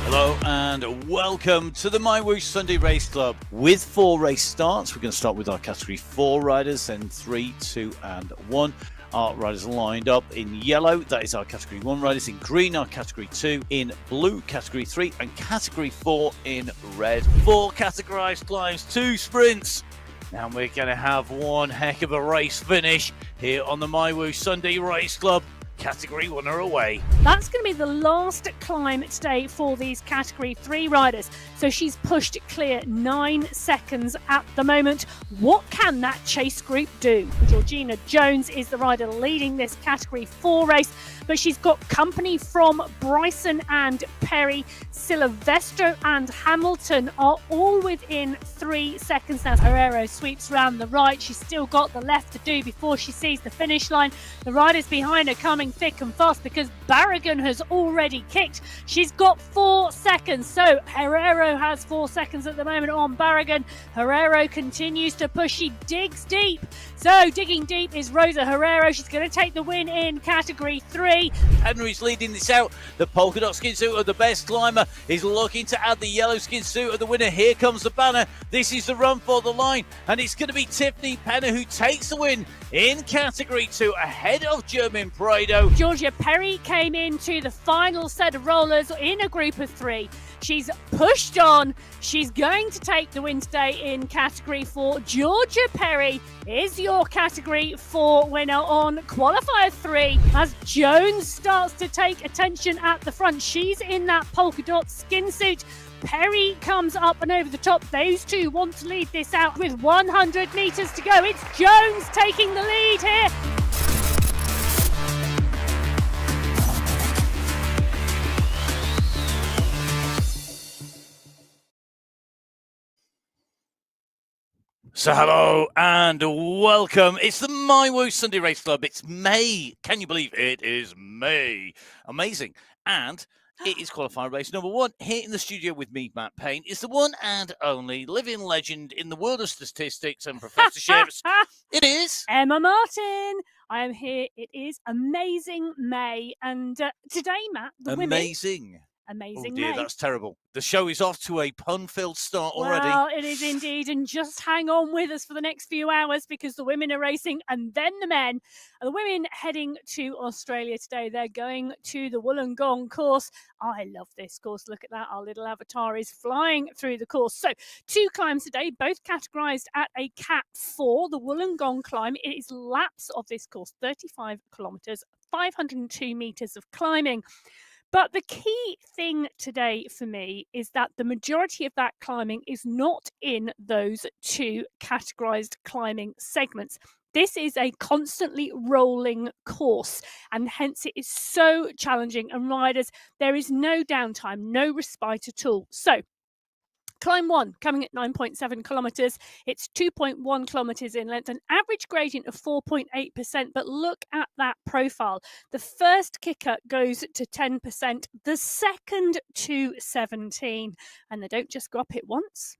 Hello and welcome to the MyWhoosh Sunday Race Club. With 4 race starts, we're going to start with our Category 4 riders, then 3, 2 and 1. Our riders lined up in yellow, that is our Category 1 riders. In green, our Category 2. In blue, Category 3. And Category 4 in red. 4 categorised climbs, 2 sprints. Now we're going to have one heck of a race finish here on the MyWhoosh Sunday Race Club. Category 1 are away. That's going to be the last climb today for these Category 3 riders. So she's pushed clear 9 seconds at the moment. What can that chase group do? Georgina Jones is the rider leading this Category 4 race, but she's got company from Bryson and Perry. Silvestro and Hamilton are all within 3 seconds now. Herrero sweeps around the right. She's still got the left to do before she sees the finish line. The riders behind her coming thick and fast because Barragan has already kicked. She's got 4 seconds. So Herrero has 4 seconds at the moment on Barragan. Herrero continues to push. She digs deep. So digging deep is Rosa Herrero. She's going to take the win in Category 3. Henry's leading this out. The polka dot skin suit of the best climber is looking to add the yellow skin suit of the winner. Here comes the banner. This is the run for the line, and it's going to be Tiffany Penner who takes the win in Category 2 ahead of German Prado. Georgia Perry came into the final set of rollers in a group of 3. She's pushed on. She's going to take the win today in Category 4. Georgia Perry is your Category 4 winner on Qualifier 3 as Jones starts to take attention at the front. She's in that polka dot skin suit. Perry comes up and over the top. Those two want to lead this out with 100 metres to go. It's Jones taking the lead here. So hello and welcome. It's the MyWhoosh Sunday Race Club. It's May. Can you believe it is May? Amazing. And it is qualifier race number 1. Here in the studio with me, Matt Payne, is the one and only living legend in the world of statistics and professorships. It is Emma Martin. I am here. It is amazing May. And today, Matt, the amazing. Amazing. Oh dear, May. that's terrible. The show is off to a pun-filled start already. Well, it is indeed. And just hang on with us for the next few hours because the women are racing and then the men. And the women heading to Australia today. They're going to the Wollongong course. I love this course. Look at that. Our little avatar is flying through the course. So 2 climbs today, both categorised at a Cat 4. The Wollongong climb, it is laps of this course, 35 kilometres, 502 metres of climbing. But the key thing today for me is that the majority of that climbing is not in those 2 categorised climbing segments. This is a constantly rolling course, and hence it is so challenging. And riders, there is no downtime, no respite at all. So Climb 1 coming at 9.7 kilometres. It's 2.1 kilometres in length, an average gradient of 4.8%. But look at that profile. The first kicker goes to 10%, the second to 17%. And they don't just go up it once,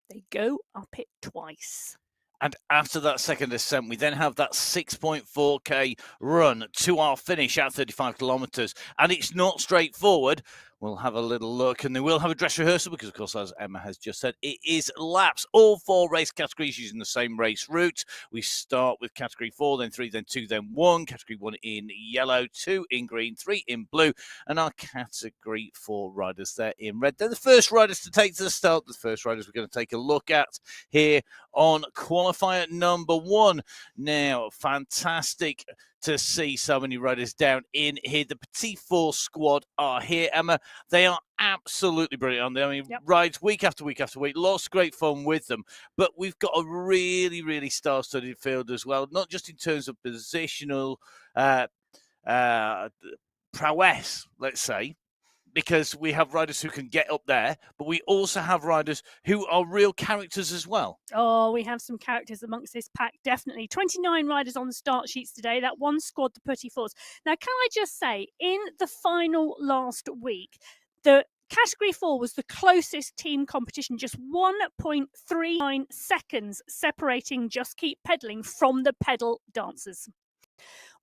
they go up it twice. And after that second ascent, we then have that 6.4k run to our finish at 35 kilometres. And it's not straightforward. We'll have a little look, and then we'll have a dress rehearsal because, of course, as Emma has just said, it is laps. All 4 race categories using the same race route. We start with Category 4, then 3, then 2, then 1. Category 1 in yellow, 2 in green, 3 in blue. And our Category 4 riders there in red. They're the first riders to take to the start. The first riders we're going to take a look at here on qualifier number 1. Now, fantastic to see so many riders down in here. The Petit Four squad are here, Emma. They are absolutely brilliant on there. I mean, Yep. rides week after week after week, lots of great fun with them. But we've got a really, really star-studded field as well, not just in terms of positional prowess, let's say, because we have riders who can get up there, but we also have riders who are real characters as well. Oh, we have some characters amongst this pack, definitely. 29 riders on the start sheets today. That one squad, the Putty Fours. Now, can I just say, in the final last week, the Category 4 was the closest team competition, just 1.39 seconds separating Just Keep Pedaling from the pedal dancers.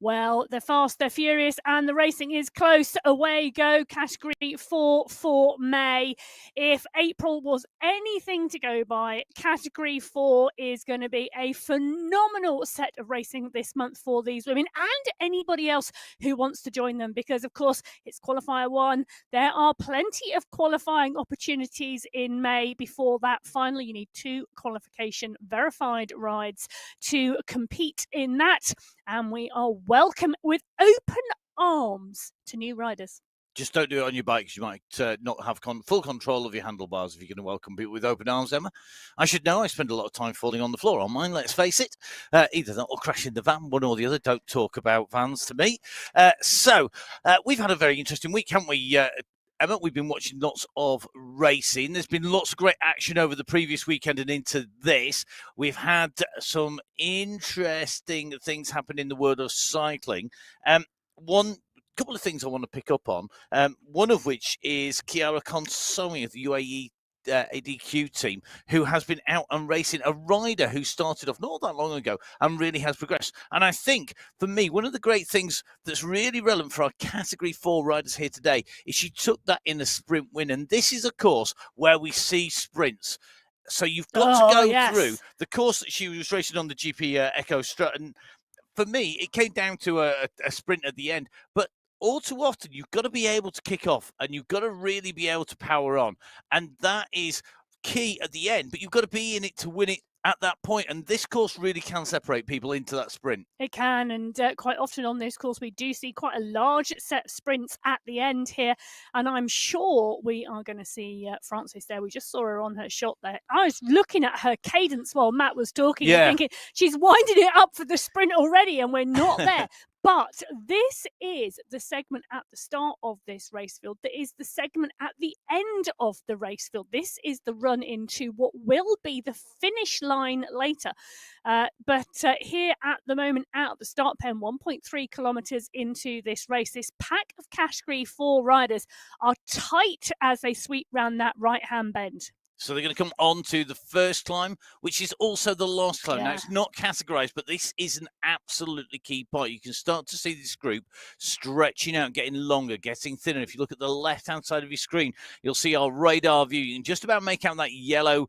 Well, they're fast, they're furious, and the racing is close. Away go, Category 4 for May. If April was anything to go by, Category 4 is going to be a phenomenal set of racing this month for these women and anybody else who wants to join them, because, of course, it's Qualifier 1. There are plenty of qualifying opportunities in May before that. Finally, you need 2 qualification verified rides to compete in that. And we are welcome with open arms to new riders. Just don't do it on your bike, because you might not have full control of your handlebars if you're going to welcome people with open arms, Emma. I should know. I spend a lot of time falling on the floor on mine, let's face it. Either that or crash in the van, one or the other. Don't talk about vans to me. So we've had a very interesting week, haven't we, Emma? We've been watching lots of racing. There's been lots of great action over the previous weekend and into this. We've had some interesting things happen in the world of cycling. One couple of things I want to pick up on, one of which is Chiara Consomi of the UAE ADQ team, who has been out and racing a rider who started off not that long ago and really has progressed. And I think, for me, one of the great things that's really relevant for our Category 4 riders here today is she took that in a sprint win. And this is a course where we see sprints. So you've got to go through the course that she was racing on, the GP Echo Strut. And for me, it came down to a sprint at the end. But all too often, you've got to be able to kick off and you've got to really be able to power on. And that is key at the end, but you've got to be in it to win it at that point. And this course really can separate people into that sprint. It can, and quite often on this course, we do see quite a large set of sprints at the end here. And I'm sure we are going to see Frances there. We just saw her on her shot there. I was looking at her cadence while Matt was talking and thinking, she's winding it up for the sprint already, and we're not there. But this is the segment at the start of this race field. That is the segment at the end of the race field. This is the run into what will be the finish line later. But here at the moment, out of the start pen, 1.3 kilometres into this race, this pack of Category 4 riders are tight as they sweep round that right-hand bend. So they're going to come on to the first climb, which is also the last climb. Yeah. Now, it's not categorized, but this is an absolutely key part. You can start to see this group stretching out, getting longer, getting thinner. If you look at the left-hand side of your screen, you'll see our radar view. You can just about make out that yellow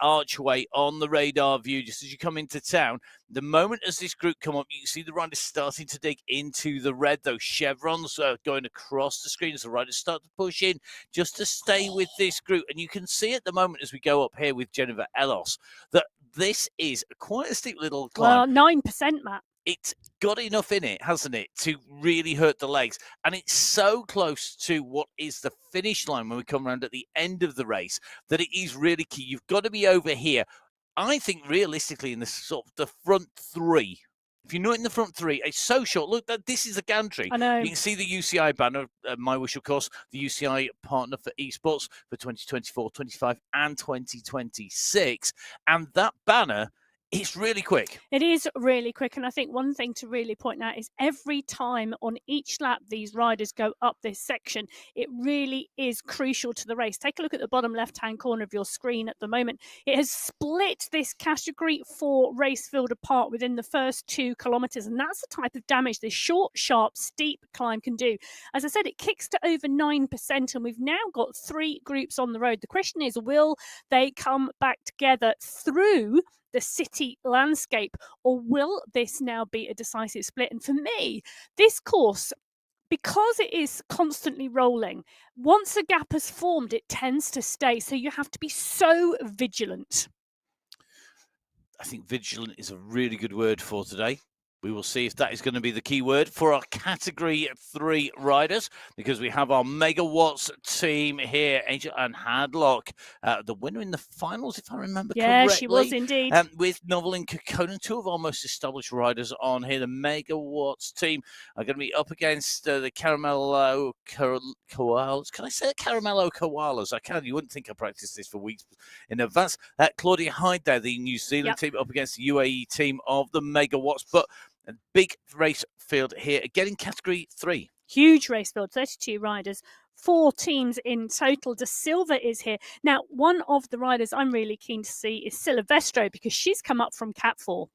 archway on the radar view just as you come into town. The moment as this group come up, you can see the riders starting to dig into the red. Those chevrons are going across the screen as the riders start to push in just to stay with this group. And you can see at the moment as we go up here with Jennifer Ellos that this is quite a steep little climb. Well, 9%, Matt. It's got enough in it, hasn't it, to really hurt the legs. And it's so close to what is the finish line when we come around at the end of the race that it is really key. You've got to be over here. I think realistically in the sort of the front three. If you're not in the front three, it's so short. Look, this is a gantry. I know. You can see the UCI banner, MyWhoosh, of course, the UCI partner for esports for 2024, 25, and 2026. And that banner, it's really quick. It is really quick. And I think one thing to really point out is every time on each lap these riders go up this section, it really is crucial to the race. Take a look at the bottom left-hand corner of your screen at the moment. It has split this Category 4 race field apart within the first 2 kilometres. And that's the type of damage this short, sharp, steep climb can do. As I said, it kicks to over 9%. And we've now got 3 groups on the road. The question is, will they come back together through the city landscape, or will this now be a decisive split? And for me, this course, because it is constantly rolling, once a gap has formed, it tends to stay. So you have to be so vigilant. I think vigilant is a really good word for today. We will see if that is going to be the key word for our Category 3 riders, because we have our Megawatts team here, Angel and Hadlock, the winner in the finals, if I remember correctly. Yeah, she was indeed. With Novel and Kokona, two of our most established riders on here. The Megawatts team are going to be up against the Caramello Koalas. Can I say Caramello Koalas? I can. You wouldn't think I practiced this for weeks in advance. Claudia Hyde there, the New Zealand team, up against the UAE team of the Megawatts. But a big race field here, again in Category 3. Huge race field, 32 riders, 4 teams in total. De Silva is here. Now, one of the riders I'm really keen to see is Silvestro, because she's come up from Cat 4.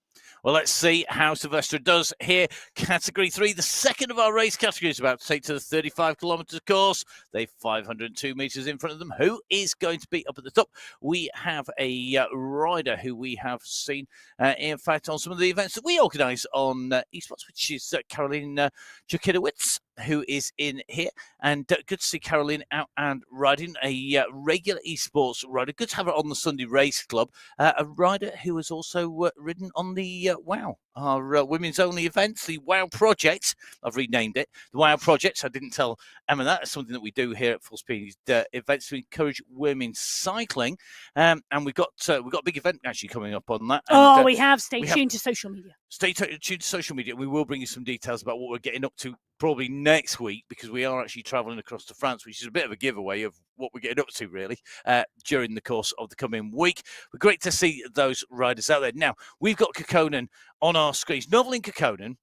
Well, let's see how Silvestre does here. Category 3, the second of our race categories, about to take to the 35 kilometres course. They've 502 metres in front of them. Who is going to be up at the top? We have a rider who we have seen, in fact, on some of the events that we organise on eSports, which is Caroline Jukidowicz, who is in here. And good to see Caroline out and riding, a regular eSports rider. Good to have her on the Sunday Race Club. A rider who has also ridden on the WOW, our women's only events, the WOW Project. I've renamed it the WOW Project. I didn't tell Emma that. It's something that we do here at Full Speed events to encourage women cycling. And we've got a big event actually coming up on that. And, we have. Stay tuned to social media. Stay tuned to social media. We will bring you some details about what we're getting up to probably next week, because we are actually travelling across to France, which is a bit of a giveaway of what we're getting up to, really, during the course of the coming week. But great to see those riders out there. Now, we've got Kokkonen on our screens. Novel in Kokkonen.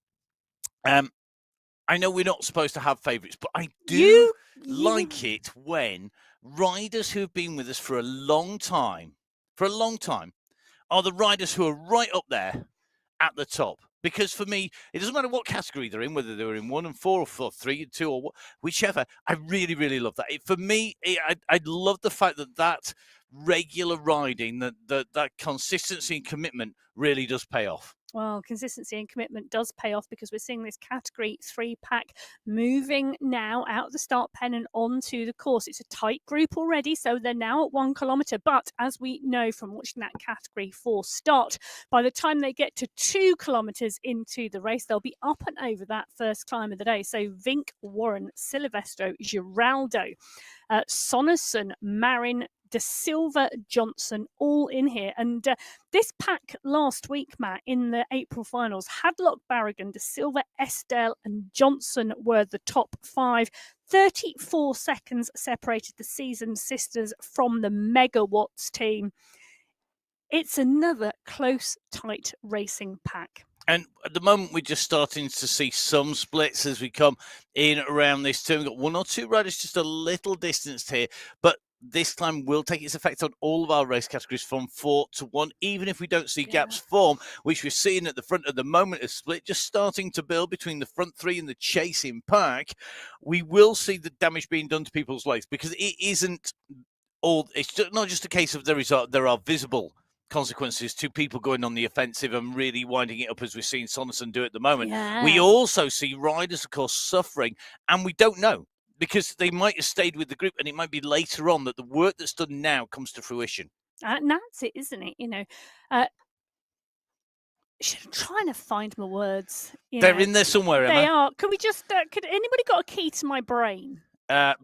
I know we're not supposed to have favourites, but I do like it when riders who have been with us for a long time, are the riders who are right up there at the top. Because for me, it doesn't matter what category they're in, whether they're in 1 and 4 or 3 and 2 or whichever. I really, really love that. For me, I love the fact that regular riding, that consistency and commitment really does pay off. Well, consistency and commitment does pay off, because we're seeing this Category 3 pack moving now out of the start pen and onto the course. It's a tight group already, so they're now at 1 kilometre. But as we know from watching that Category 4 start, by the time they get to 2 kilometres into the race, they'll be up and over that first climb of the day. So Vink, Warren, Silvestro, Giraldo, Sonnerson, Marin, De Silva, Johnson, all in here. And this pack last week, Matt, in the April finals, Hadlock, Barragan, De Silva, Estelle and Johnson were the top 5. 34 seconds separated the seasoned sisters from the Megawatts team. It's another close, tight racing pack. And at the moment, we're just starting to see some splits as we come in around this turn. We've got 1 or 2 riders just a little distanced here, but this time will take its effect on all of our race categories from 4 to 1, even if we don't see gaps form, which we're seeing at the front at the moment. A split just starting to build between the front 3 and the chasing pack. We will see the damage being done to people's legs, because it isn't all. It's not just a case of there are visible consequences to people going on the offensive and really winding it up, as we're seeing Sonnerson do at the moment. We also see riders, of course, suffering, and we don't know, because they might have stayed with the group, and it might be later on that the work that's done now comes to fruition. And that's it, isn't it? I'm trying to find my words. They're in there somewhere, Emma. They are. Could we just, could anybody got a key to my brain?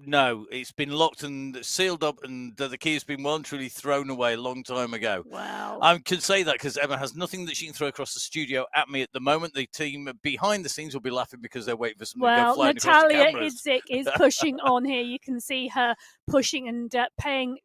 No, it's been locked and sealed up, and the key has been well and truly thrown away a long time ago. Wow. I can say that because Emma has nothing that she can throw across the studio at me at the moment. The team behind the scenes will be laughing because they're waiting for something to go flying across the cameras. Natalia Idzik is pushing on here. You can see her pushing and paying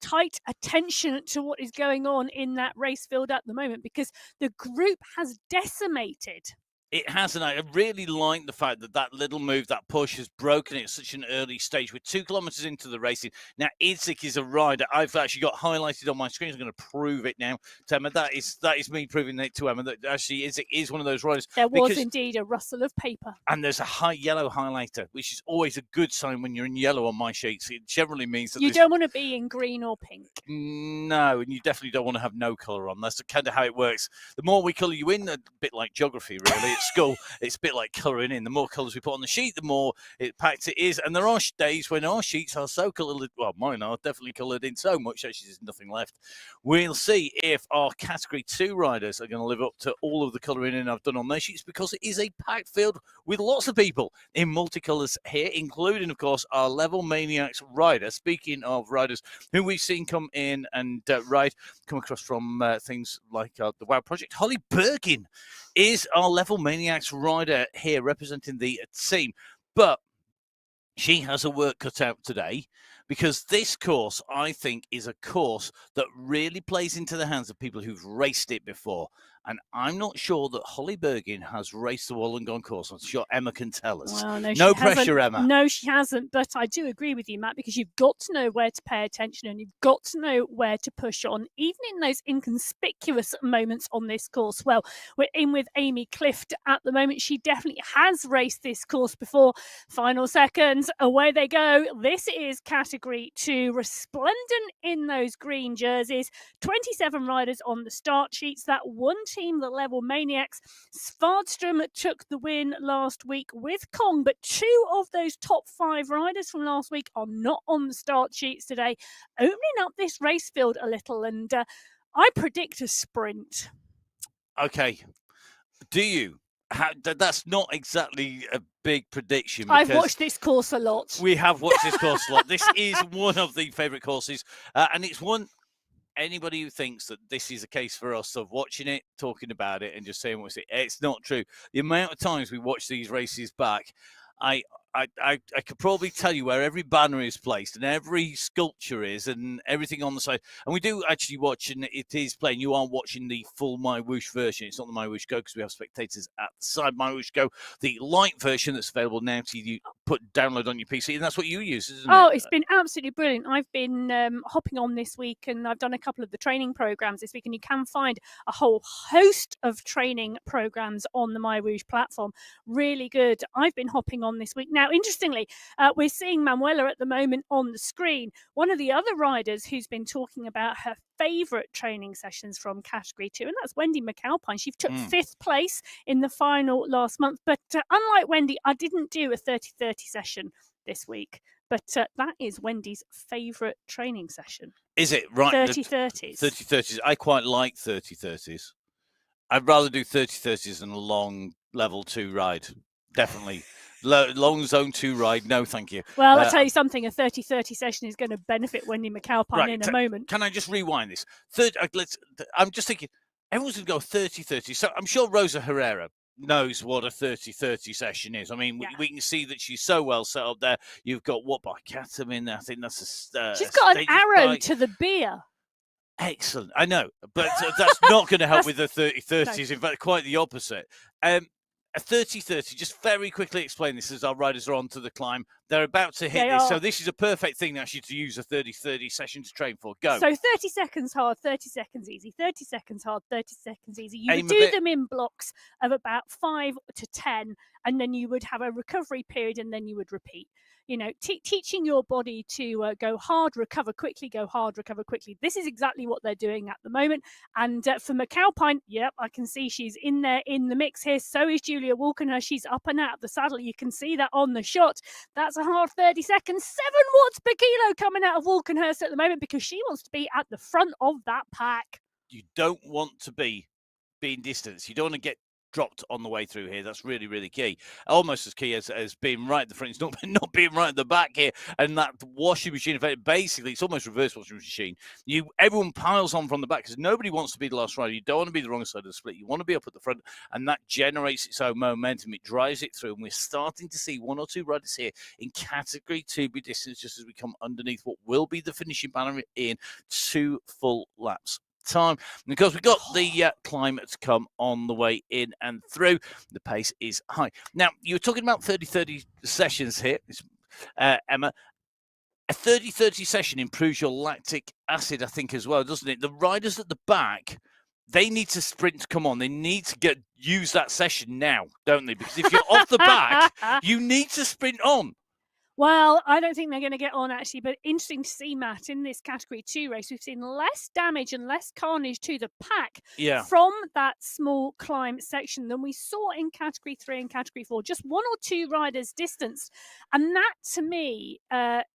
tight attention to what is going on in that race field at the moment, because the group has decimated. It has, and I really like the fact that little move, that push, has broken it at such an early stage. We're 2 kilometres into the racing. Now, Idzik is a rider I've actually got highlighted on my screen. I'm going to prove it now to Emma. That is me proving it to Emma, that actually Idzik is one of those riders. There was indeed a rustle of paper. And there's a yellow highlighter, which is always a good sign when you're in yellow on my sheets. It generally means that you don't want to be in green or pink. No, and you definitely don't want to have no colour on. That's kind of how it works. The more we colour you in, a bit like geography, really. school, it's a bit like colouring in. The more colours we put on the sheet, the more packed it is. And there are days when our sheets are so coloured, well, mine are definitely coloured in so much, actually there's nothing left. We'll see if our Category 2 riders are going to live up to all of the colouring in I've done on their sheets, because it is a packed field with lots of people in multicolours here, including, of course, our Level Maniacs rider. Speaking of riders who we've seen come in and ride, come across from things like the WOW Project, Holly Bergin is our Level Maniacs rider here representing the team. But she has her work cut out today, because this course, I think, is a course that really plays into the hands of people who've raced it before. And I'm not sure that Holly Bergin has raced the Wollongong course. I'm sure Emma can tell us. Well, no pressure, Emma. No, she hasn't. But I do agree with you, Matt, because you've got to know where to pay attention and you've got to know where to push on, even in those inconspicuous moments on this course. Well, we're in with Amy Clift at the moment. She definitely has raced this course before. Final seconds, away they go. This is Category 2, resplendent in those green jerseys. 27 riders on the start sheets. That one team, the Level Maniacs. Svardström took the win last week with Kong, but 2 of those top 5 riders from last week are not on the start sheets today, opening up this race field a little, and I predict a sprint. Okay. Do you? That's not exactly a big prediction. I've watched this course a lot. We have watched this course a lot. This is one of the favourite courses, and it's one. Anybody who thinks that this is a case for us of watching it, talking about it, and just saying what's it, it's not true. The amount of times we watch these races back, I could probably tell you where every banner is placed and every sculpture is and everything on the side. And we do actually watch, and it is playing. You are watching the full MyWhoosh version. It's not the MyWhoosh Go, because we have spectators at the side. MyWhoosh Go, the light version that's available now to download on your PC, and that's what you use, isn't it? Oh, it's been absolutely brilliant. I've been hopping on this week, and I've done a couple of the training programs this week, and you can find a whole host of training programs on the MyWhoosh platform. Really good. I've been hopping on this week. Now, interestingly, we're seeing Manuela at the moment on the screen. One of the other riders who's been talking about her favourite training sessions from Category 2, and that's Wendy McAlpine. She took 5th place in the final last month, but unlike Wendy, I didn't do a 30-30 session this week, but that is Wendy's favourite training session. Is it? Right. 30-30s. 30-30s. I quite like 30-30s. I'd rather do 30-30s than a long level 2 ride. Definitely. Long zone 2 ride, no thank you. Well, I'll tell you something, a 30-30 session is going to benefit Wendy McAlpine in a moment. Can I just rewind this? I'm just thinking, everyone's going to go 30-30. So I'm sure Rosa Herrera knows what a 30-30 session is. I mean, we can see that she's so well set up there. You've got what by Catamine? I think that's she's got an arrow to the beer. Excellent. I know, but that's not going to help with the 30-30s. No. In fact, quite the opposite. A 30-30, just very quickly explain this as our riders are on to the climb. They're about to hit this. So this is a perfect thing actually to use a 30-30 session to train for. Go. So 30 seconds hard, 30 seconds easy, 30 seconds hard, 30 seconds easy. You would do them in blocks of about 5 to 10, and then you would have a recovery period, and then you would repeat. You know, teaching your body to go hard, recover quickly, go hard, recover quickly. This is exactly what they're doing at the moment. And for McAlpine, yep, I can see she's in there in the mix here. So is Julia Walkenhurst. She's up and out of the saddle. You can see that on the shot. That's a hard 30 seconds. 7 watts per kilo coming out of Walkenhurst at the moment, because she wants to be at the front of that pack. You don't want to be being distanced. You don't want to get dropped on the way through here. That's really, really key. Almost as key as being right at the front. It's not being right at the back here. And that washing machine effect, basically, it's almost reverse washing machine. Everyone piles on from the back because nobody wants to be the last rider. You don't want to be the wrong side of the split. You want to be up at the front, and that generates its own momentum. It drives it through, and we're starting to see 1 or 2 riders here in Category 2 be distance just as we come underneath what will be the finishing banner in 2 full laps time, because we've got the climb to come on the way in and through. The pace is high. Now, you were talking about 30-30 sessions here, Emma. A 30-30 session improves your lactic acid, I think, as well, doesn't it? The riders at the back, they need to sprint to come on. They need to use that session now, don't they? Because if you're off the back, you need to sprint on. Well, I don't think they're going to get on actually, but interesting to see, Matt, in this Category 2 race, we've seen less damage and less carnage to the pack from that small climb section than we saw in Category 3 and Category 4. Just one or two riders distanced. And that, to me,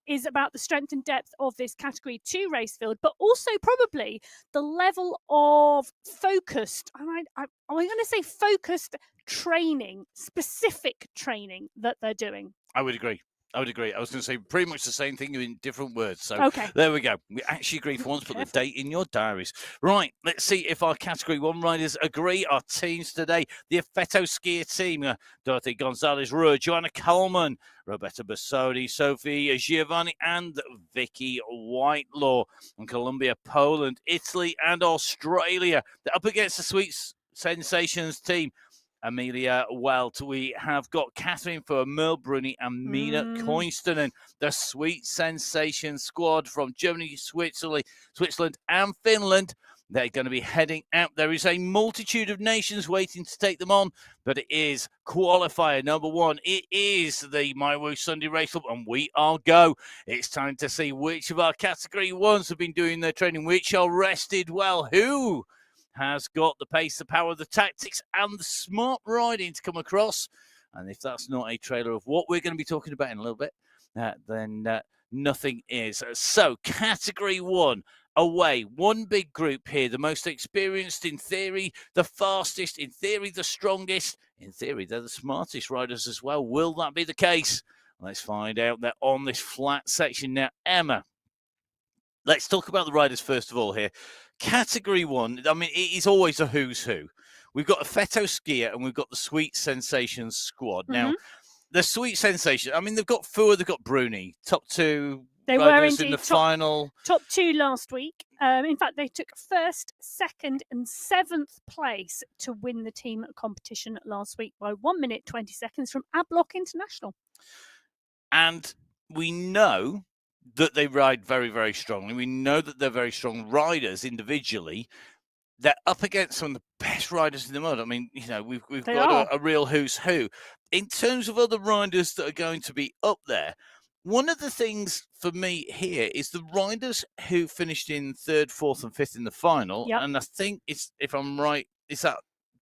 is about the strength and depth of this Category 2 race field, but also probably the level of focused, am I going to say focused training, specific training that they're doing? I would agree. I was going to say pretty much the same thing in different words. So okay. There we go. We actually agree for once. Put the date in your diaries. Right. Let's see if our Category 1 riders agree. Our teams today. The Effetto skier team. Dorothy Gonzalez-Ruhr, Joanna Coleman, Roberta Bassodi, Sophie Giovanni, and Vicky Whitelaw. And Colombia, Poland, Italy, and Australia. They're up against the Sweet Sensations team. Amelia Welt. We have got Catherine for Merle Bruni and Mina Koinstonen, the Sweet Sensation squad from Germany, Switzerland, and Finland. They're going to be heading out. There is a multitude of nations waiting to take them on, but it is qualifier number 1. It is the MyWhoosh Sunday Race Club, and we are go. It's time to see which of our Category 1s have been doing their training, which are rested well, who has got the pace, the power, the tactics, and the smart riding to come across. And if that's not a trailer of what we're going to be talking about in a little bit, then nothing is. So, Category 1, away. One big group here. The most experienced in theory, the fastest in theory, the strongest. In theory, they're the smartest riders as well. Will that be the case? Let's find out. They're on this flat section now. Emma, let's talk about the riders first of all here. Category 1, I mean, it is always a who's who. We've got Effetto skier and we've got the Sweet Sensations squad. Now, the Sweet Sensation, I mean, they've got Fuhr, they've got Bruni, top 2 they riders were in the final. Top 2 last week. In fact, they took 1st, 2nd, and 7th place to win the team competition last week by 1 minute 20 seconds from Ablock International. And we know that they ride very, very strongly. We know that they're very strong riders individually. They're up against some of the best riders in the world. I mean, you know, we've got a real who's who. In terms of other riders that are going to be up there, one of the things for me here is the riders who finished in 3rd, 4th, and 5th in the final. And I think it's, if I'm right, is that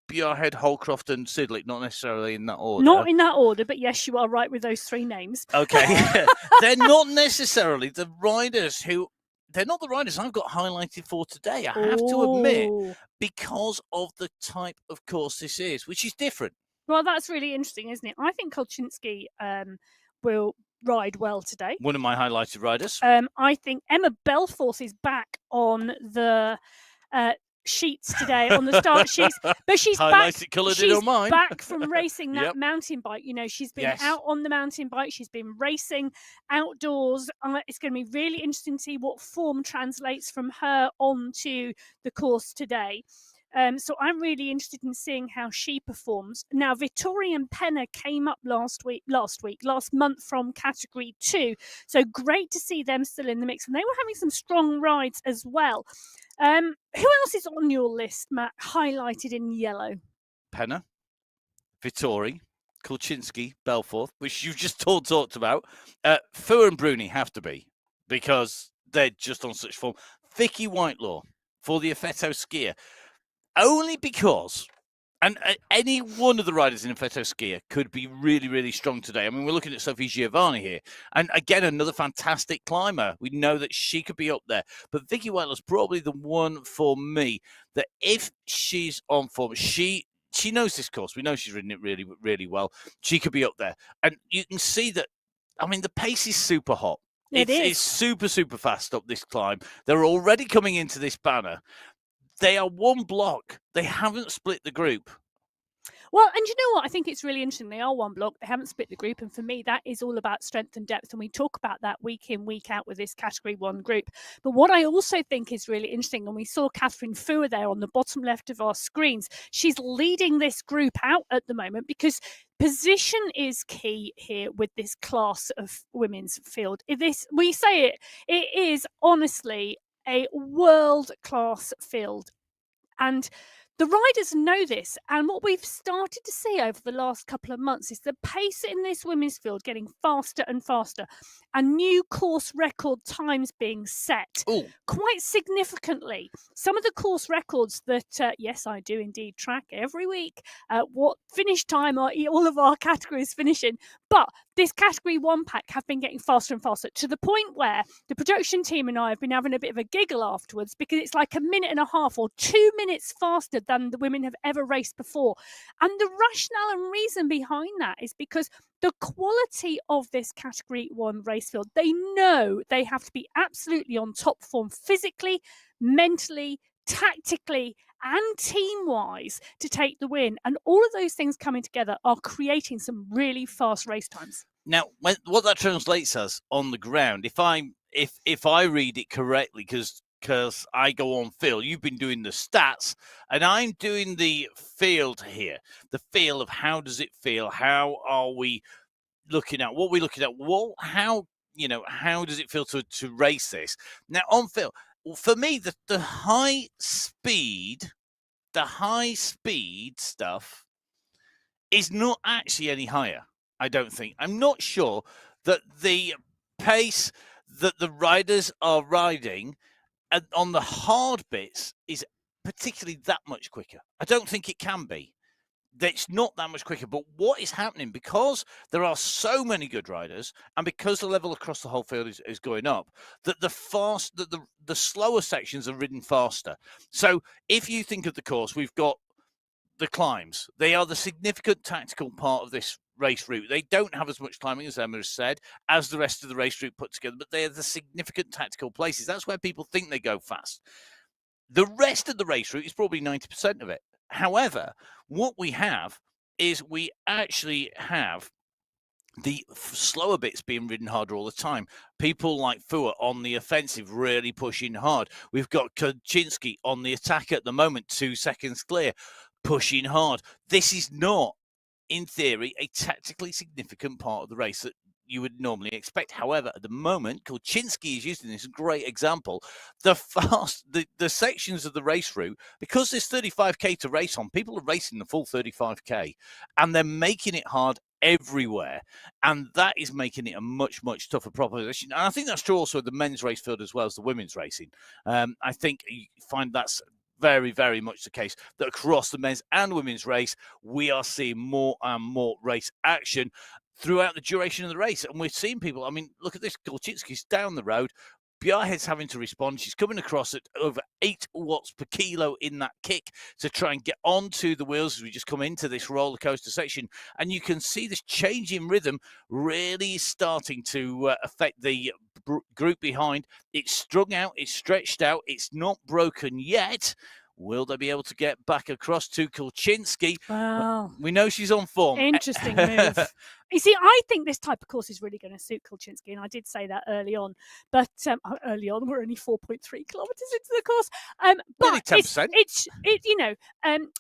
Bjarhead, Holcroft, and Sidlick, not necessarily in that order. Not in that order, but yes, you are right with those 3 names. Okay. They're not necessarily the riders who... They're not the riders I've got highlighted for today, I have to admit, because of the type of course this is, which is different. Well, that's really interesting, isn't it? I think Kolczynski will ride well today. One of my highlighted riders. I think Emma Belforth is back on the... sheets today on the start sheets, but she's back from racing that mountain bike. You know, she's been out on the mountain bike, she's been racing outdoors. It's going to be really interesting to see what form translates from her onto the course today. So I'm really interested in seeing how she performs. Now, Vittoria and Penna came up last month from Category 2. So great to see them still in the mix. And they were having some strong rides as well. Who else is on your list, Matt, highlighted in yellow? Penna, Vittori, Kolczynski, Belforth, which you've just talked about. Fuhr and Bruni have to be, because they're just on such form. Vicky Whitelaw for the Effetto skier. Only because, and any one of the riders in Effetto skier could be really, really strong today. I mean, we're looking at Sophie Giovanni here. And again, another fantastic climber. We know that she could be up there. But Vicky Whitelaw's probably the one for me that if she's on form, she knows this course. We know she's ridden it really, really well. She could be up there. And you can see that, I mean, the pace is super hot. It's super, super fast up this climb. They're already coming into this banner. They are one block. They haven't split the group. Well, and you know what? I think it's really interesting. They are one block. They haven't split the group. And for me, that is all about strength and depth. And we talk about that week in, week out with this Category 1 group. But what I also think is really interesting, and we saw Catherine Fuhr there on the bottom left of our screens, she's leading this group out at the moment because position is key here with this class of women's field. We say it is honestly a world-class field. And The riders know this, and what we've started to see over the last couple of months is the pace in this women's field getting faster and faster, and new course record times being set Oh, quite significantly. Some of the course records that, yes, I do indeed track every week what finish time are all of our categories finishing, but this category 1 pack have been getting faster and faster to the point where the production team and I have been having a bit of a giggle afterwards because it's like a minute and a half or 2 minutes faster than the women have ever raced before. And the rationale and reason behind that is because the quality of this category 1 race field, they know they have to be absolutely on top form physically, mentally, tactically, and team-wise to take the win. And all of those things coming together are creating some really fast race times. Now, what that translates as on the ground, if I read it correctly, because I go on Phil, you've been doing the stats, and I'm doing the field here. The feel of how does it feel? How are we looking at what we're looking at? How does it feel to race this? Now on Phil, for me, the high speed stuff is not actually any higher. I don't think. I'm not sure that the pace that the riders are riding on the hard bits is particularly that much quicker. I don't think it can be. It's not that much quicker. But what is happening, because there are so many good riders and because the level across the whole field is going up, that the slower sections are ridden faster. So if you think of the course, we've got the climbs. They are the significant tactical part of this race route. They don't have as much climbing, as Emma has said, as the rest of the race route put together, but they are the significant tactical places. That's where people think they go fast. The rest of the race route is probably 90% of it. However, what we have is we actually have the slower bits being ridden harder all the time. People like Fua on the offensive, really pushing hard. We've got Kaczynski on the attack at the moment, 2 seconds clear, pushing hard. This is not, in theory, a tactically significant part of the race that you would normally expect. However, at the moment, Kaczynski is using this great example. The sections of the race route, because there's 35k to race on, people are racing the full 35k, and they're making it hard everywhere, and that is making it a much tougher proposition. And I think that's true also of the men's race field as well as the women's racing. I think you find that's very much the case, that across the men's and women's race, we are seeing more and more race action throughout the duration of the race. And we're seeing people, I mean, look at this, Golczynski's down the road, Bjarhead's having to respond. She's coming across at over 8 watts per kilo in that kick to try and get onto the wheels as we just come into this roller coaster section. And you can see this change in rhythm really starting to affect the group behind. It's strung out, it's stretched out, it's not broken yet. Will they be able to get back across to Golczynski? Wow. We know she's on form. Interesting move. You see, I think this type of course is really going to suit Golczynski, and I did say that early on. But early on, we're only 4.3 kilometres into the course. Nearly But 10%.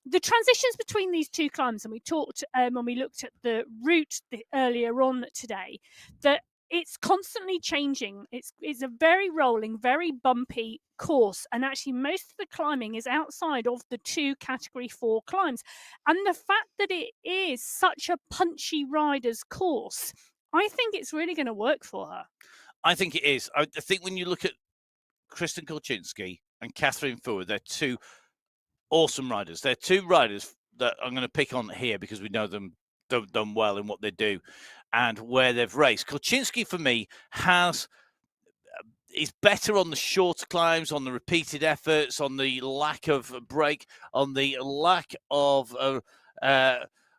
the transitions between these two climbs, and we talked when we looked at the route earlier on today, that it's constantly changing. It's a very rolling, very bumpy course, and actually most of the climbing is outside of the 2 category 4 climbs. And the fact that it is such a punchy rider's course, I think it's really going to work for her. I think it is. I think when you look at Kristen Golczynski and Catherine Fua, they're 2 awesome riders. They're 2 riders that I'm going to pick on here because we know them done well in what they do and where they've raced. Golczynski, for me, is better on the shorter climbs, on the repeated efforts, on the lack of break, on the lack of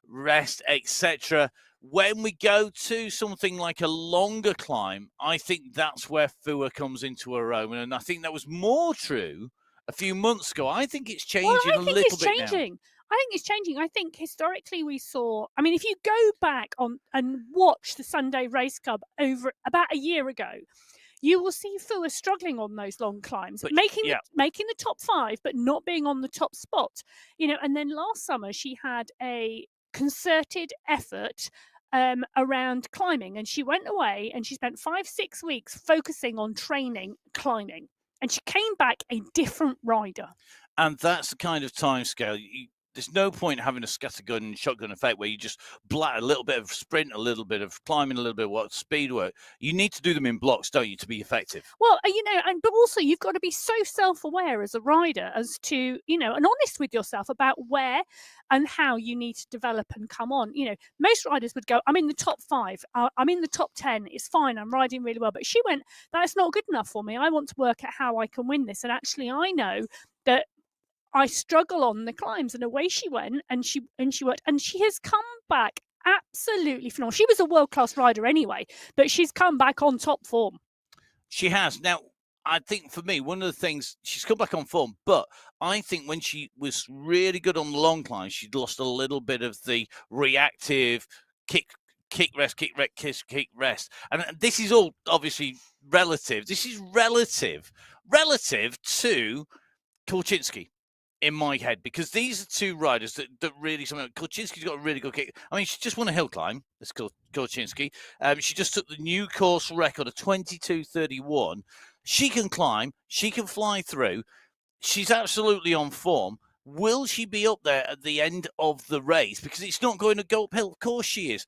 rest, etc. When we go to something like a longer climb, I think that's where Fua comes into her own, and I think that was more true a few months ago. I think it's changing a little bit now. I think it's changing. I think historically we saw, I mean, if you go back on and watch the Sunday Race Club over about a year ago, you will see Fua struggling on those long climbs, but making the top 5, but not being on the top spot. And then last summer she had a concerted effort around climbing, and she went away and she spent 5-6 weeks focusing on training climbing. and she came back a different rider. And that's the kind of timescale. There's no point having a scattergun and shotgun effect where you just blat a little bit of sprint, a little bit of climbing, a little bit of what speed work. You need to do them in blocks, don't you, to be effective? Well, but also you've got to be so self-aware as a rider as to, and honest with yourself about where and how you need to develop and come on. Most riders would go, I'm in the top 5, I'm in the top 10, it's fine, I'm riding really well. But she went, that's not good enough for me. I want to work at how I can win this. And actually, I know that I struggle on the climbs, and away she went, and she worked, and she has come back absolutely phenomenal. She was a world-class rider anyway, but she's come back on top form. She has. Now, I think for me, one of the things, she's come back on form, but I think when she was really good on the long climb, she'd lost a little bit of the reactive kick, rest, kick, rest. And this is all obviously relative. This is relative to Kolczynski, in my head, because these are two riders that really, Kolczynski's got a really good kick. I mean, she just won a hill climb. That's Kolczynski. She just took the new course record of 22:31. She can climb. She can fly through. She's absolutely on form. Will she be up there at the end of the race? Because it's not going to go uphill. Of course she is.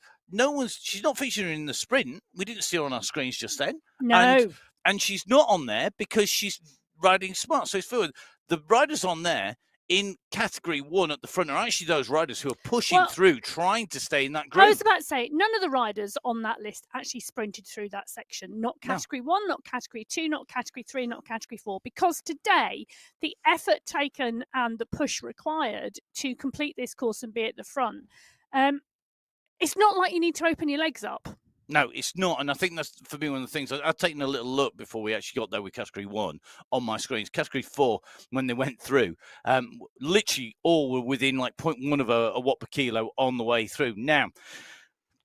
She's not featuring in the sprint. We didn't see her on our screens just then. No. And she's not on there because she's riding smart. So it's fluid. The riders on there in category 1 at the front are actually those riders who are pushing through, trying to stay in that group. I was about to say, none of the riders on that list actually sprinted through that section. Not category 1, not category 2, not category 3, not category 4. Because today, the effort taken and the push required to complete this course and be at the front, it's not like you need to open your legs up. No, it's not. And I think that's, for me, one of the things. I've taken a little look before we actually got there with category 1 on my screens. Category 4, when they went through, literally all were within like 0.1 of a watt per kilo on the way through. Now,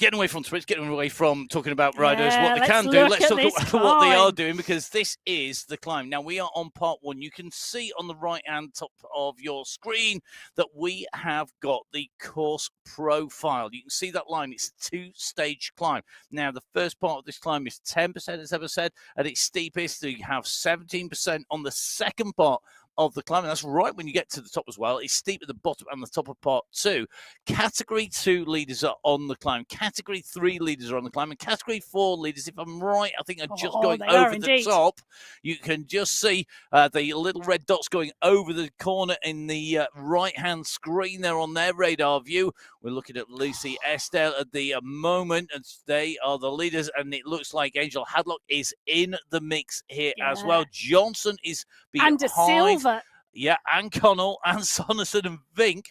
getting away from sprints, getting away from talking about riders, what they can do, let's talk about what they are doing, because this is the climb. Now, we are on part 1. You can see on the right-hand top of your screen that we have got the course profile. You can see that line. It's a 2-stage climb. Now, the first part of this climb is 10%, as ever said, at its steepest. So you have 17% on the second part of the climb, and that's right when you get to the top as well. It's steep at the bottom and the top of part 2. Category 2 leaders are on the climb. Category 3 leaders are on the climb. And Category 4 leaders, if I'm right, I think are just going over the top. You can just see the little red dots going over the corner in the right-hand screen there on their radar view. We're looking at Lucy Estelle at the moment, and they are the leaders, and it looks like Angel Hadlock is in the mix here as well. Johnson is behind. And De Silva. Yeah, and Connell and Sonnerson and Vink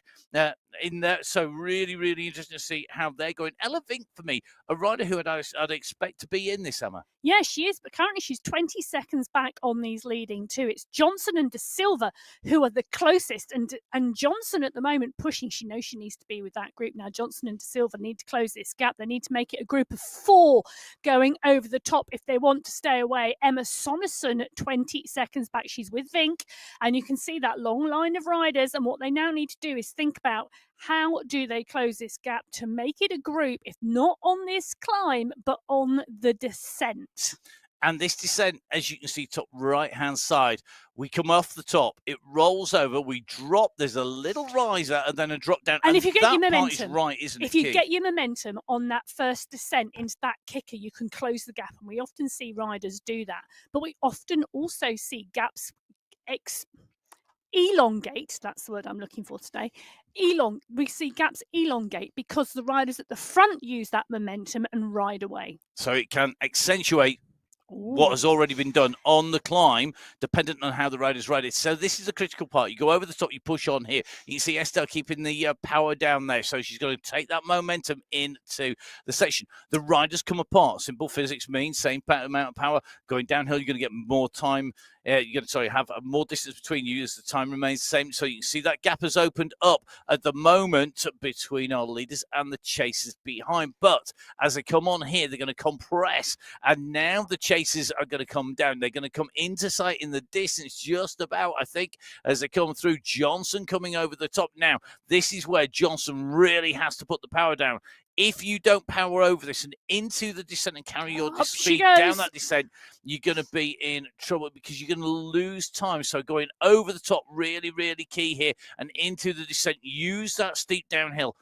in there. So really, really interesting to see how they're going. Ella Vink, for me, a rider who I'd expect to be in this summer. Yeah, she is, but currently she's 20 seconds back on these leading two. It's Johnson and De Silva who are the closest, and Johnson at the moment pushing. She knows she needs to be with that group now. Johnson and De Silva need to close this gap. They need to make it a group of 4 going over the top if they want to stay away. Emma Sonnerson 20 seconds back. She's with Vink, and you can see that long line of riders, and what they now need to do is think about how do they close this gap to make it a group, if not on this climb, but on the descent. And this descent, as you can see, top right-hand side, we come off the top, it rolls over, we drop, there's a little riser and then a drop down. And if you get your momentum, right, isn't it? If you get your momentum on that first descent into that kicker, you can close the gap. And we often see riders do that. But we often also see gaps elongate. That's the word I'm looking for today. We see gaps elongate because the riders at the front use that momentum and ride away. So it can accentuate what has already been done on the climb, dependent on how the riders ride it. So this is a critical part. You go over the top, you push on here. You can see Estelle keeping the power down there. So she's going to take that momentum into the section. The riders come apart. Simple physics means same amount of power. Going downhill, you're going to get more time. You're going to have more distance between you as the time remains the same. So you can see that gap has opened up at the moment between our leaders and the chasers behind. But as they come on here, they're going to compress. And now the chasers are going to come down. They're going to come into sight in the distance just about, I think, as they come through. Johnson coming over the top. Now, this is where Johnson really has to put the power down. if you don't power over this and into the descent and carry your Up she speed down goes. that descent, you're going to be in trouble because you're going to lose time. So going over the top, really, really key here, and into the descent. Use that steep downhill.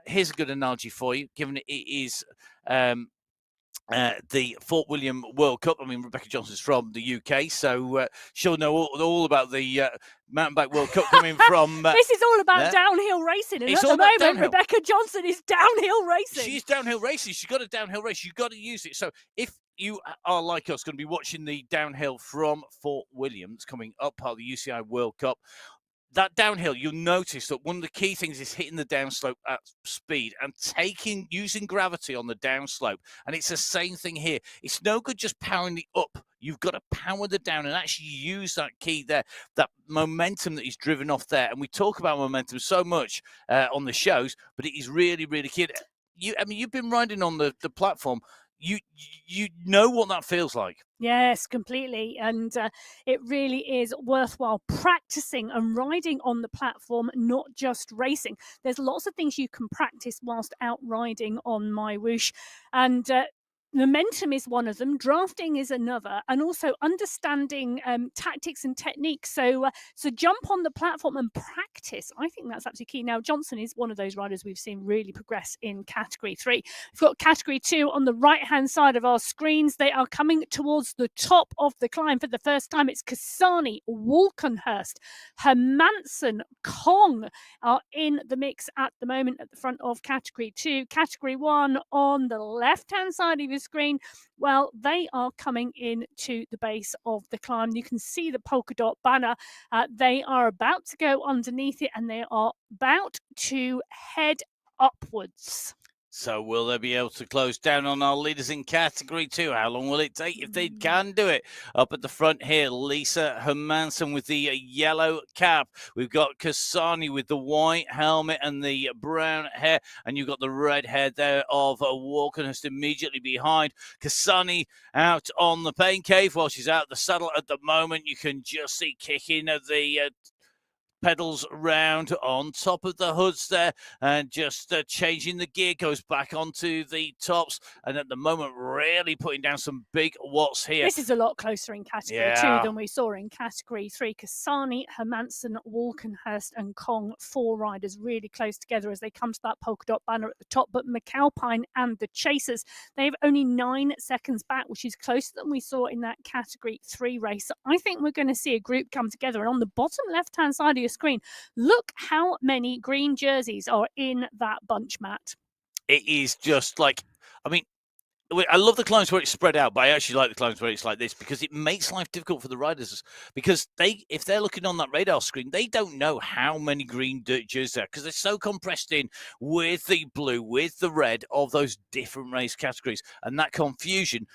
Here's a good analogy for you, given it is the Fort William World Cup. I mean, Rebecca Johnson's from the UK, so she'll know all about the mountain bike World Cup coming from. This is all about downhill racing, and it's at all the about moment, downhill. Rebecca Johnson is downhill racing. She's downhill racing. She's got a downhill race. You've got to use it. So if you are like us, going to be watching the downhill from Fort William, that's coming up, part of the UCI World Cup. That downhill, you'll notice that one of the key things is hitting the downslope at speed and using gravity on the downslope. And it's the same thing here. It's no good just powering the up. You've got to power the down and actually use that key there, that momentum that is driven off there. And we talk about momentum so much on the shows, but it is really, really key. You've been riding on the platform. You know what that feels like. Yes, completely. And it really is worthwhile practicing and riding on the platform, not just racing. There's lots of things you can practice whilst out riding on MyWhoosh. And momentum is one of them. Drafting is another, and also understanding tactics and techniques. So jump on the platform and practice. I think that's absolutely key. Now, Johnson is one of those riders we've seen really progress in Category 3. We've got Category 2 on the right-hand side of our screens. They are coming towards the top of the climb for the first time. It's Kasani, Walkenhurst, Hermansen, Kong are in the mix at the moment at the front of Category 2. Category 1 on the left-hand side of your screen, well, they are coming in to the base of the climb. You can see the polka dot banner. They are about to go underneath it, and they are about to head upwards. So will they be able to close down on our leaders in Category 2? How long will it take if they can do it? Up at the front here, Lisa Hermansen with the yellow cap. We've got Kasani with the white helmet and the brown hair. And you've got the red hair there of Walkenhurst immediately behind. Kasani out on the pain cave while she's out the saddle at the moment. You can just see kicking of the pedals round on top of the hoods there, and just changing the gear, goes back onto the tops, and at the moment really putting down some big watts here. This is a lot closer in Category 2 than we saw in Category 3. Kasani, Hermansen, Walkenhurst and Kong, 4 riders really close together as they come to that polka dot banner at the top. But McAlpine and the Chasers, they have only 9 seconds back, which is closer than we saw in that Category 3 race. So I think we're going to see a group come together. And on the bottom left-hand side of your screen, look how many green jerseys are in that bunch, Matt. It is just like, I mean, I love the climbs where it's spread out, but I actually like the climbs where it's like this because it makes life difficult for the riders, because if they're looking on that radar screen, they don't know how many green jerseys there, because they're so compressed in with the blue, with the red of those different race categories, and that confusion.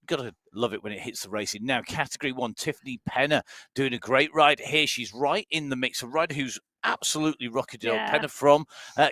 Got to love it when it hits the racing. Now, Category 1, Tiffany Penner doing a great ride here. She's right in the mix. A rider who's absolutely rocketed up. Penner from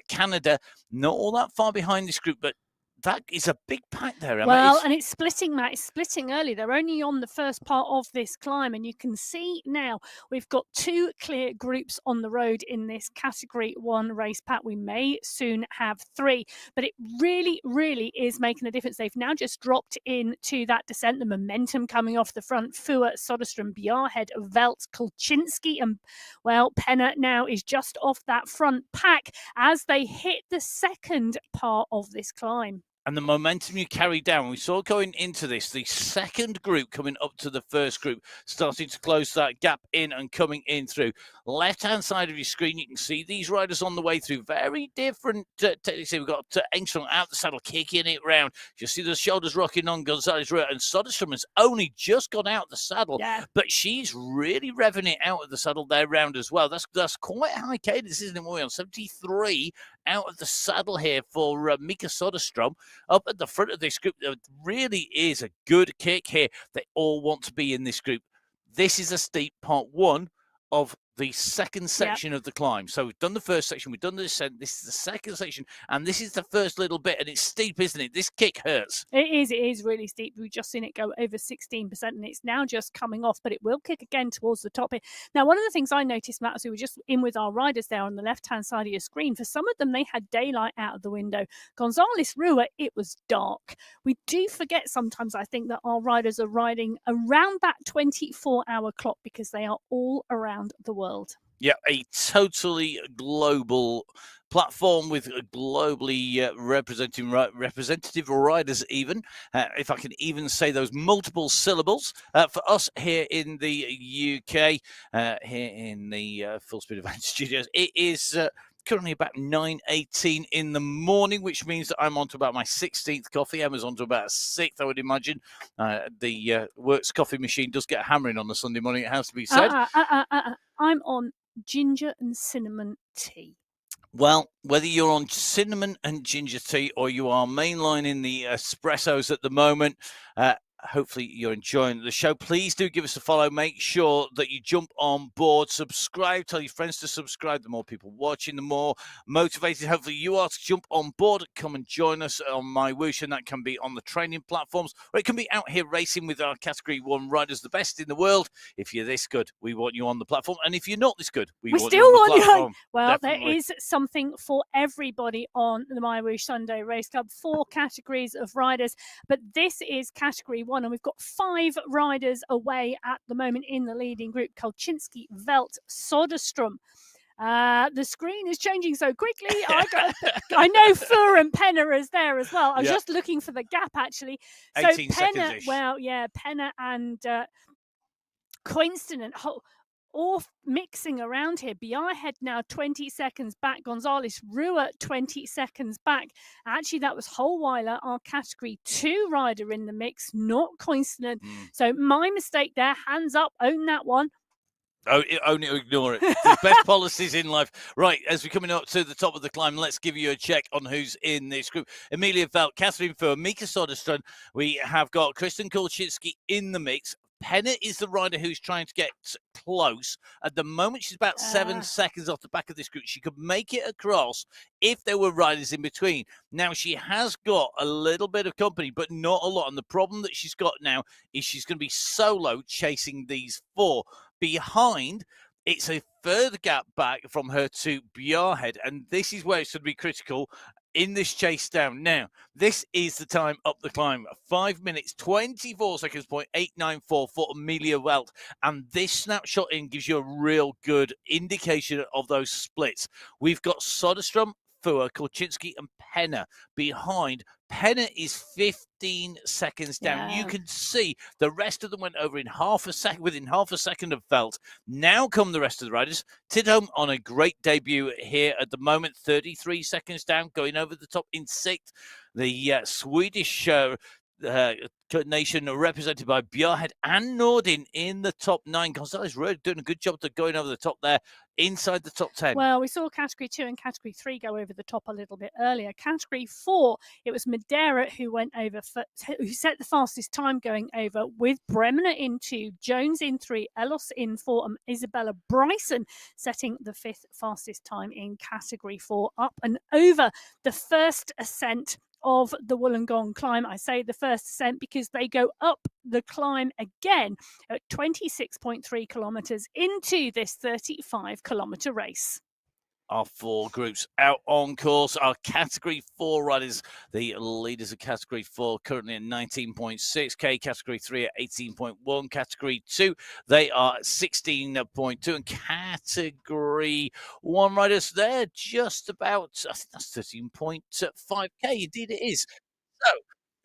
Canada, not all that far behind this group, but that is a big pack there, Emma. Well, and it's splitting, Matt. It's splitting early. They're only on the first part of this climb, and you can see now we've got 2 clear groups on the road in this Category 1 race pack. We may soon have 3, but it really, really is making a difference. They've now just dropped into that descent, the momentum coming off the front. Fua, Soderstrom, Bjarhed, Velt, Kulczynski, and, well, Penner now is just off that front pack as they hit the second part of this climb. And the momentum you carry down, we saw going into this, the second group coming up to the first group, starting to close that gap in and coming in through. Left-hand side of your screen, you can see these riders on the way through. Very different techniques. We've got Engström out the saddle, kicking it round. You see the shoulders rocking on Gonzalez, and Soderstrom has only just got out the saddle, but she's really revving it out of the saddle there round as well. That's quite high cadence, isn't it? We're on 73 out of the saddle here for Mika Soderstrom. Up at the front of this group, there really is a good kick here. They all want to be in this group. This is a steep part 1 of the second Yep. section of the climb. So we've done the first section, we've done the descent. This is the second section, and this is the first little bit, and it's steep, isn't it? This kick hurts. It is really steep. We've just seen it go over 16%, and it's now just coming off, but it will kick again towards the top here. Now, one of the things I noticed, Matt, as we were just in with our riders there on the left-hand side of your screen, for some of them, they had daylight out of the window. Gonzalez Rua, it was dark. We do forget sometimes, I think, that our riders are riding around that 24-hour clock because they are all around the world. Yeah, a totally global platform with globally representative riders even, if I can even say those multiple syllables. For us here in the UK, here in the Full Speed Event Studios, it is currently about 9:18 in the morning, which means that I'm on to about my 16th coffee. Emma's on to about a 6th, I would imagine. The works coffee machine does get hammering on the Sunday morning, it has to be said. I'm on ginger and cinnamon tea. Well, whether you're on cinnamon and ginger tea or you are mainlining the espressos at the moment, hopefully you're enjoying the show. Please do give us a follow. Make sure that you jump on board, subscribe, tell your friends to subscribe. The more people watching, the more motivated hopefully you are to jump on board. Come and join us on MyWhoosh, and that can be on the training platforms, or it can be out here racing with our Category 1 riders, the best in the world. If you're this good, we want you on the platform, and if you're not this good, we want still you on the want platform. Well, Definitely. there is something for everybody on the MyWhoosh Sunday Race Club. 4 categories of riders, but this is Category 1, and we've got 5 riders away at the moment in the leading group: Kolczynski, Velt, Soderstrom. The screen is changing so quickly. I know Fur and Penna is there as well. I was just looking for the gap, actually. So 18 Penna, seconds-ish. well, yeah, Penna and Quinston and all mixing around here. Bjarhed now 20 seconds back. Gonzalez Rua 20 seconds back. Actually, that was Holweiler, our Category 2 rider in the mix, not Quinston. So my mistake there. Hands up. Own that one. Oh, only ignore it. The best policies in life. Right, as we're coming up to the top of the climb, let's give you a check on who's in this group. Emilia Velt, Catherine Fur, Mika Soderström. We have got Kristen Kolczynski in the mix. Penna is the rider who's trying to get close. At the moment, she's about 7 seconds off the back of this group. She could make it across if there were riders in between. Now, she has got a little bit of company, but not a lot. And the problem that she's got now is she's going to be solo chasing these 4. Behind, it's a further gap back from her to Bjarhed, and this is where it's going to be critical in this chase down. Now, this is the time up the climb. 5 minutes, 24 seconds, 0.894 for Emilia Velt. And this snapshot in gives you a real good indication of those splits. We've got Soderstrom, Fua, Kolczynski, and Penna behind. Penna is 15 seconds down. You can see the rest of them went over in within half a second of Velt. Now come the rest of the riders. Tidholm on a great debut here at the moment, 33 seconds down, going over the top in 6th. The Swedish nation represented by Bjarhed and Nordin in the top 9. Gonzalez really doing a good job of going over the top there, inside the top 10. Well, we saw Category 2 and Category 3 go over the top a little bit earlier. Category 4, it was Madeira who went over, who set the fastest time going over, with Bremner in 2, Jones in 3, Ellos in 4, and Isabella Bryson setting the 5th fastest time in Category 4, up and over the first ascent of the Wollongong climb. I say the first ascent because they go up the climb again at 26.3 kilometres into this 35-kilometre race. Our 4 groups out on course. Our Category 4 riders, the leaders of Category 4, currently at 19.6k. Category 3 at 18.1. Category 2, they are at 16.2. And Category 1 riders, they're just about, I think that's 13.5k. Indeed it is. So,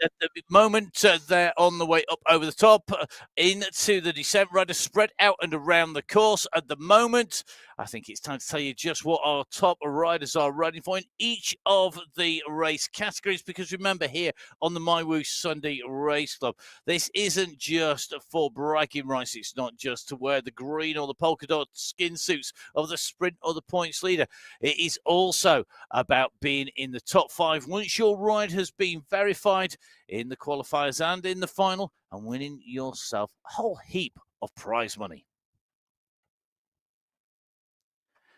at the moment, they're on the way up over the top into the descent. Riders spread out and around the course at the moment. I think it's time to tell you just what our top riders are riding for in each of the race categories, because remember, here on the MyWhoosh Sunday Race Club, this isn't just for bragging rights. It's not just to wear the green or the polka dot skin suits of the sprint or the points leader. It is also about being in the top 5 once your ride has been verified in the qualifiers and in the final, and winning yourself a whole heap of prize money.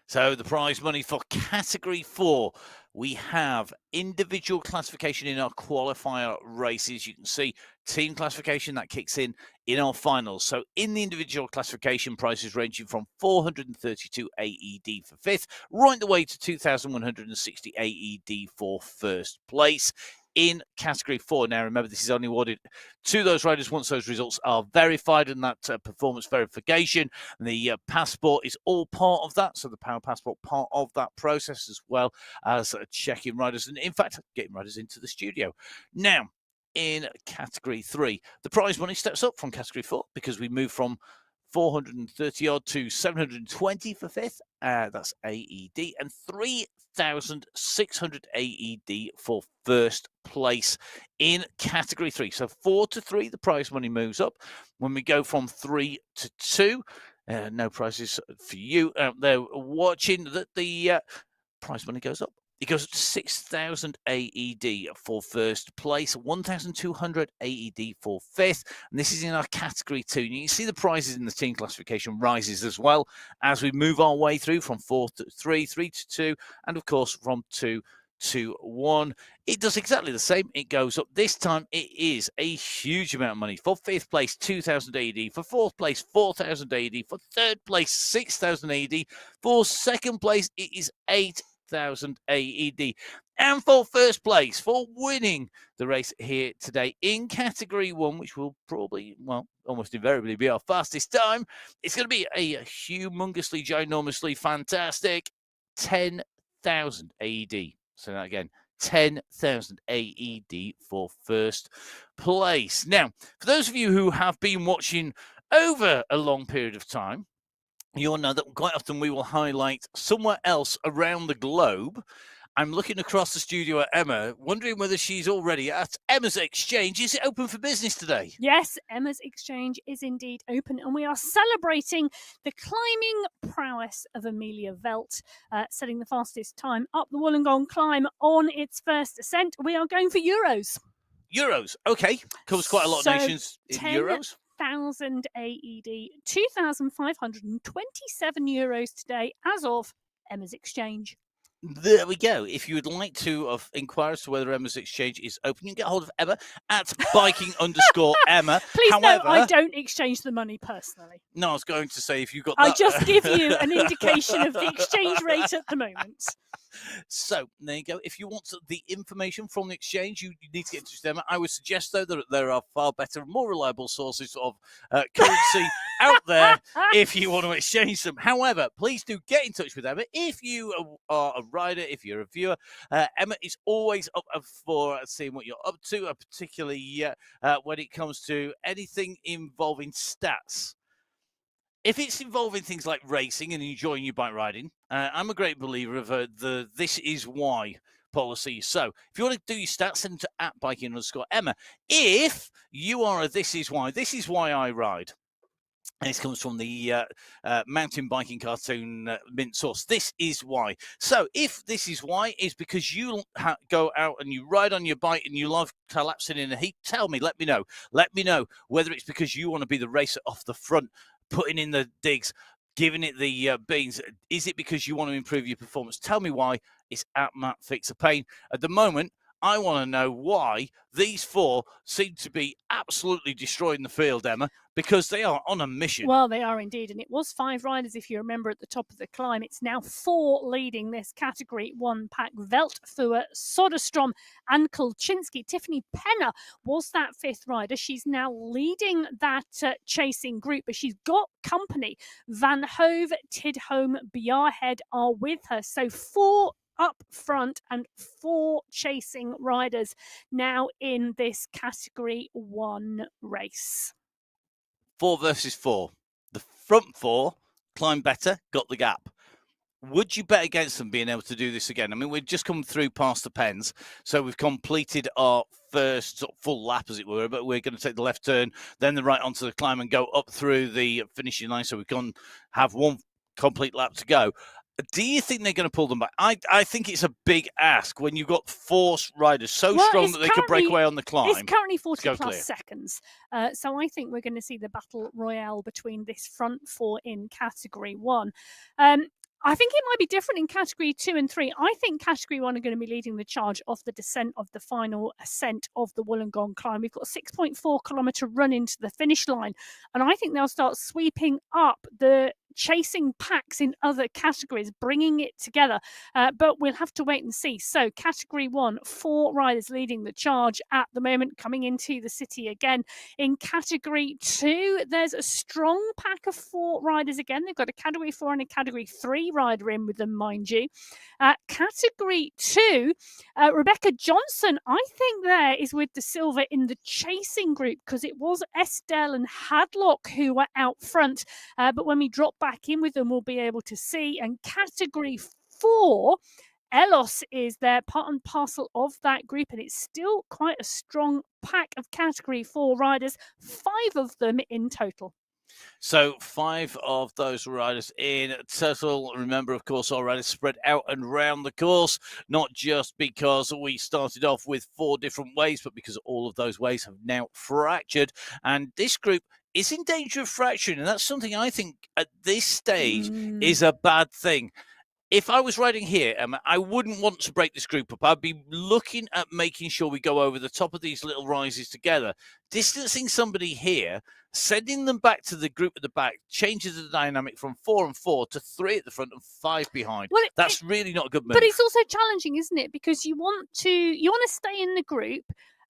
So the prize money for Category 4, we have individual classification in our qualifier races. You can see team classification that kicks in our finals. So in the individual classification, prices ranging from 432 AED for 5th, right the way to 2,160 AED for 1st place. In Category 4. Now, remember, this is only awarded to those riders once those results are verified, and that performance verification. The passport is all part of that, so the Power Passport part of that process, as well as checking riders and, in fact, getting riders into the studio. Now, in Category 3, the prize money steps up from Category 4 because we move from 430 odd to 720 for 5th. That's AED, and 3,600 AED for 1st place in Category 3. So 4 to 3, the prize money moves up. When we go from 3 to 2, no prizes for you out there watching, that the prize money goes up. It goes to 6,000 AED for 1st place, 1,200 AED for 5th, and this is in our Category 2. And you can see the prizes in the team classification rises as well as we move our way through from 4 to 3, 3 to 2, and of course from 2 to 1. It does exactly the same. It goes up. This time it is a huge amount of money. For 5th place, 2,000 AED. For 4th place, 4,000 AED. For 3rd place, 6,000 AED. For 2nd place, it is 8,000 AED. And for 1st place, for winning the race here today in Category 1, which will probably, well, almost invariably be our fastest time, it's going to be a humongously, ginormously fantastic 10,000 AED. So that again, 10,000 AED for 1st place. Now, for those of you who have been watching over a long period of time, you'll know that quite often we will highlight somewhere else around the globe. I'm looking across the studio at Emma, wondering whether she's already at Emma's Exchange. Is it open for business today? Yes, Emma's Exchange is indeed open, and we are celebrating the climbing prowess of Amelia Velt, setting the fastest time up the Wollongong climb on its first ascent. We are going for Euros. Euros, okay. Covers quite a lot of nations in Euros. 10,000 AED, 2,527 euros today as of Emma's Exchange. There we go. If you would like to inquire as to whether Emma's Exchange is open, you can get hold of Emma at biking_Emma. Please However, note, I don't exchange the money personally. No, I was going to say, if you've got I that... just give you an indication of the exchange rate at the moment. So, there you go. If you want the information from the exchange, you need to get in touch with Emma. I would suggest, though, that there are far better, more reliable sources of currency out there if you want to exchange them. However, please do get in touch with Emma. If you are a rider, if you're a viewer, Emma is always up for seeing what you're up to, particularly when it comes to anything involving stats. If it's involving things like racing and enjoying your bike riding, I'm a great believer of the "this is why" policy. So if you want to do your stats, send them to @biking_Emma. If you are a this is why I ride. And this comes from the mountain biking cartoon mint source. This is why. So if this is why is because you go out and you ride on your bike and you love collapsing in a heap, tell me, let me know. Let me know whether it's because you want to be the racer off the front, putting in the digs, giving it the beans. Is it because you want to improve your performance? Tell me why. It's @MattFixAPain. At the moment, I want to know why these four seem to be absolutely destroying the field, Emma, because they are on a mission. Well, they are indeed. And it was 5 riders, if you remember, at the top of the climb. It's now 4 leading this Category 1 pack. Velt, Fuhr, Soderstrom and Kulczynski. Tiffany Penner was that 5th rider. She's now leading that chasing group, but she's got company. Van Hove, Tidholm, Bjarhead are with her. So 4 up front and 4 chasing riders now in this Category 1 race. 4 versus 4. The front 4 climbed better, got the gap. Would you bet against them being able to do this again? I mean, we've just come through past the pens, so we've completed our first sort of full lap, as it were, but we're going to take the left turn, then the right onto the climb and go up through the finishing line, so we can have one complete lap to go. Do you think they're going to pull them back? I think it's a big ask when you've got 4 riders so strong that they could break away on the climb. It's currently 40 plus seconds. So I think we're going to see the battle royale between this front 4 in Category 1. I think it might be different in category 2 and 3. I think category 1 are going to be leading the charge off the descent of the final ascent of the Wollongong climb. We've got a 6.4 kilometre run into the finish line, and I think they'll start sweeping up the chasing packs in other categories, bringing it together. But we'll have to wait and see. So category 1, 4 riders leading the charge at the moment, coming into the city again. In category 2, there's a strong pack of 4 riders again. They've got a category 4 and a category 3 rider in with them, mind you. Category 2, Rebecca Johnson, I think there is with the silver in the chasing group, because it was Estelle and Hadlock who were out front. But when we drop back in with them, we'll be able to see. And category 4, Elos is there, part and parcel of that group, and it's still quite a strong pack of category 4 riders, 5 of them in total. So 5 of those riders in total. Remember, of course, our riders spread out and round the course, not just because we started off with 4 different ways, but because all of those ways have now fractured. And this group is in danger of fracturing. And that's something I think at this stage is a bad thing. If I was riding here, Emma, I wouldn't want to break this group up. I'd be looking at making sure we go over the top of these little rises together. Distancing somebody here, sending them back to the group at the back, changes the dynamic from 4 and 4 to 3 at the front and 5 behind. Well, that's really not a good move. But it's also challenging, isn't it? Because you want to stay in the group.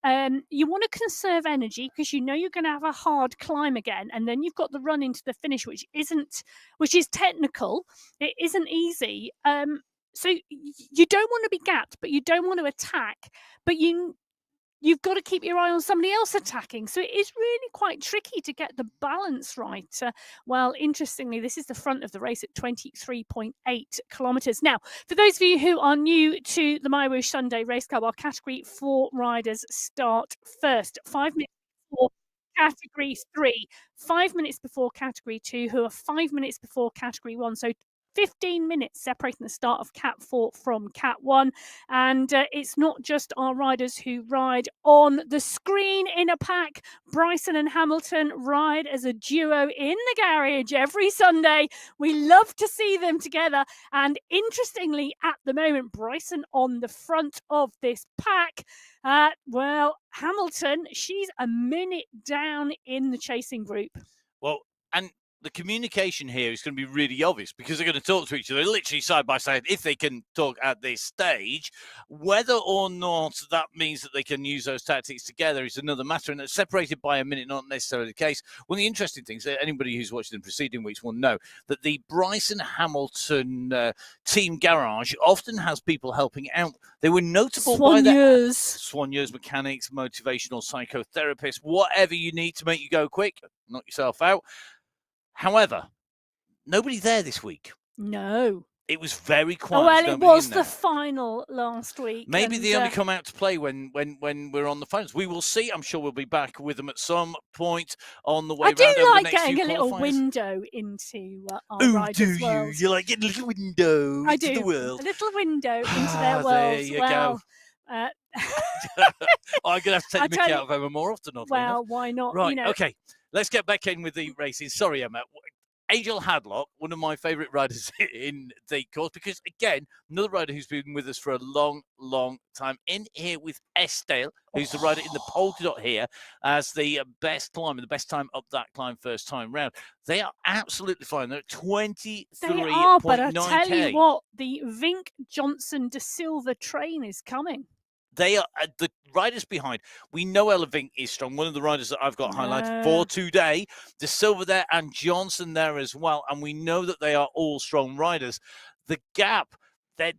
You want to conserve energy because you know you're going to have a hard climb again, and then you've got the run into the finish, which is technical. It isn't easy. So you don't want to be gapped, but you don't want to attack. But you've got to keep your eye on somebody else attacking. So it is really quite tricky to get the balance right. Well, interestingly, this is the front of the race at 23.8 kilometres. Now, for those of you who are new to the MyWhoosh Sunday Race Club, our category 4 riders start first. 5 minutes before category 3, 5 minutes before category 2, who are 5 minutes before category 1. So 15 minutes separating the start of Cat 4 from Cat 1. And it's not just our riders who ride on the screen in a pack. Bryson and Hamilton ride as a duo in the garage every Sunday. We love to see them together. And interestingly, at the moment, Bryson on the front of this pack. Well, Hamilton, she's a minute down in the chasing group. Well, and the communication here is going to be really obvious because they're going to talk to each other literally side by side if they can talk at this stage. Whether or not that means that they can use those tactics together is another matter, and it's separated by a minute, not necessarily the case. One of the interesting things, anybody who's watched the preceding weeks will know that the Bryson Hamilton team garage often has people helping out. They were notable by their soigneurs, mechanics, motivational psychotherapists, whatever you need to make you go quick, knock yourself out. However, nobody there this week. No. It was very quiet. Well, it was the final last week. Maybe they only come out to play when we're on the phones. We will see. I'm sure we'll be back with them at some point on the way round. I do like getting a little window into our riders' world. You like getting a little window into the world. A little window into their world. There you go. I'm going to have to take the mickey out of Emma more often. Well, why not? Right, okay. Let's get back in with the racing. Sorry, Emma. Angel Hadlock, one of my favourite riders in the course, because, again, another rider who's been with us for a long, long time. In here with Estelle, who's the rider in the polka dot here, as the best climber, the best time up that climb first time round. They are absolutely fine. They're at 23.9K. They are, but I tell you what, the Vink Johnson De Silva train is coming. They are the riders behind. We know Ella Vink is strong. One of the riders that I've got highlighted for today. De Silva there and Johnson there as well. And we know that they are all strong riders. The gap, they're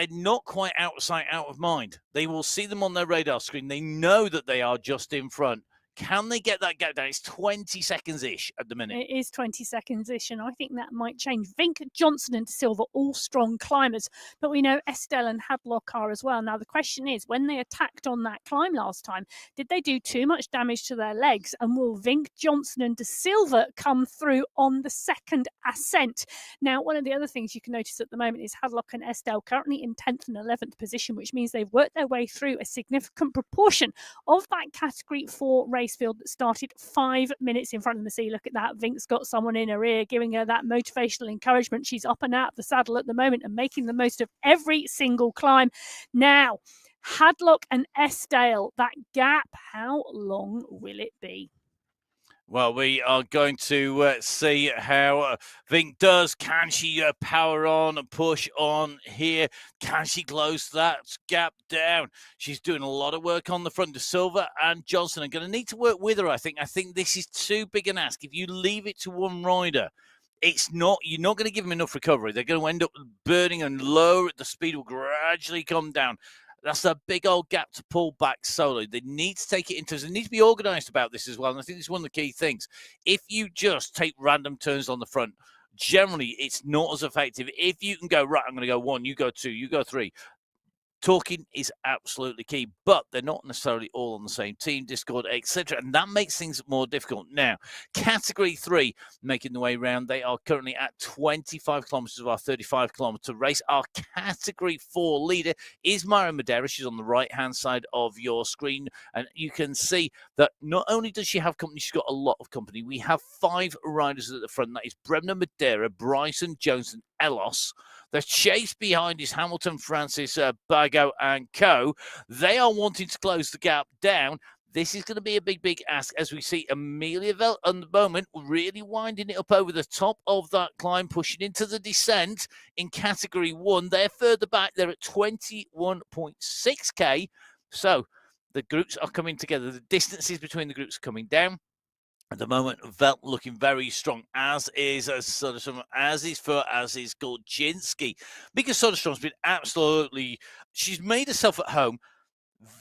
not quite out of sight, out of mind. They will see them on their radar screen. They know that they are just in front. Can they get that gap down? It's 20 seconds-ish at the minute. It is 20 seconds-ish, and I think that might change. Vink, Johnson and De Silva, all strong climbers, but we know Estelle and Hadlock are as well. Now, the question is, when they attacked on that climb last time, did they do too much damage to their legs? And will Vink, Johnson and De Silva come through on the second ascent? Now, one of the other things you can notice at the moment is Hadlock and Estelle currently in 10th and 11th position, which means they've worked their way through a significant proportion of that Category 4 race field that started 5 minutes in front of the sea. Look at that. Vink's got someone in her ear giving her that motivational encouragement. She's up and out of the saddle at the moment and making the most of every single climb. Now, Hadlock and Estelle, that gap, how long will it be? Well, we are going to see how Vink does. Can she power on and push on here? Can she close that gap down? She's doing a lot of work on the front. De Silva and Johnson are going to need to work with her, I think. I think this is too big an ask. If you leave it to one rider, you're not going to give them enough recovery. They're going to end up burning and lower. The speed will gradually come down. That's a big old gap to pull back solo. They need to take it into. They need to be organised about this as well. And I think this is one of the key things. If you just take random turns on the front, generally it's not as effective. If you can go, right, I'm going to go 1, you go 2, you go 3. Talking is absolutely key, but they're not necessarily all on the same team, Discord, etc. And that makes things more difficult. Now, Category 3 making the way around. They are currently at 25 kilometres of our 35-kilometre race. Our Category 4 leader is Myra Madeira. She's on the right-hand side of your screen. And you can see that not only does she have company, she's got a lot of company. We have 5 riders at the front. That is Bremner Madeira, Bryson Jones, and Elos. The chase behind is Hamilton, Francis, Bago, and Co. They are wanting to close the gap down. This is going to be a big, big ask as we see Amelia Velt at the moment really winding it up over the top of that climb, pushing into the descent in Category 1. They're further back. They're at 21.6K. So the groups are coming together. The distances between the groups are coming down. At the moment, Velt looking very strong, as is Soderstrom, as is Golczynski. Because Soderstrom's been she's made herself at home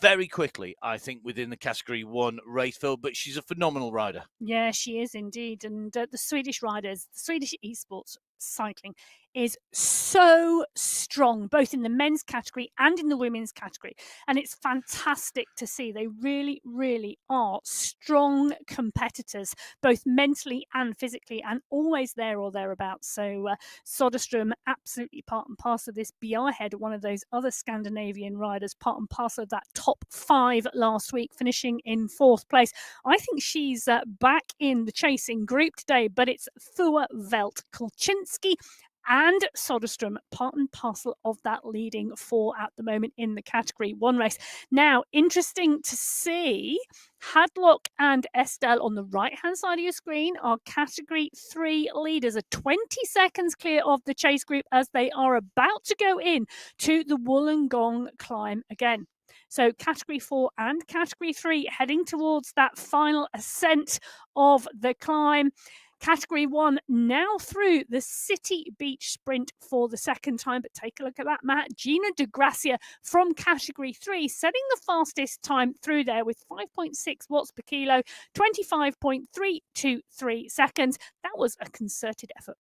very quickly, I think, within the Category 1 race field, but she's a phenomenal rider. Yeah, she is indeed. And the Swedish riders, the Swedish esports cycling is so strong, both in the men's category and in the women's category. And it's fantastic to see. They really, really are strong competitors, both mentally and physically, and always there or thereabouts. So Soderstrom, absolutely part and parcel of this. Bjarhed, one of those other Scandinavian riders, part and parcel of that top 5 last week, finishing in 4th place. I think she's back in the chasing group today, but it's Thua, Velt, Golczynski, and Soderstrom, part and parcel of that leading 4 at the moment in the Category 1 race. Now, interesting to see, Hadlock and Estelle on the right-hand side of your screen are Category 3 leaders, are 20 seconds clear of the chase group as they are about to go in to the Wollongong climb again. So Category 4 and Category 3 heading towards that final ascent of the climb. Category 1 now through the City Beach Sprint for the second time. But take a look at that, Matt. Gina De Gracia from Category 3 setting the fastest time through there with 5.6 watts per kilo, 25.323 seconds. That was a concerted effort.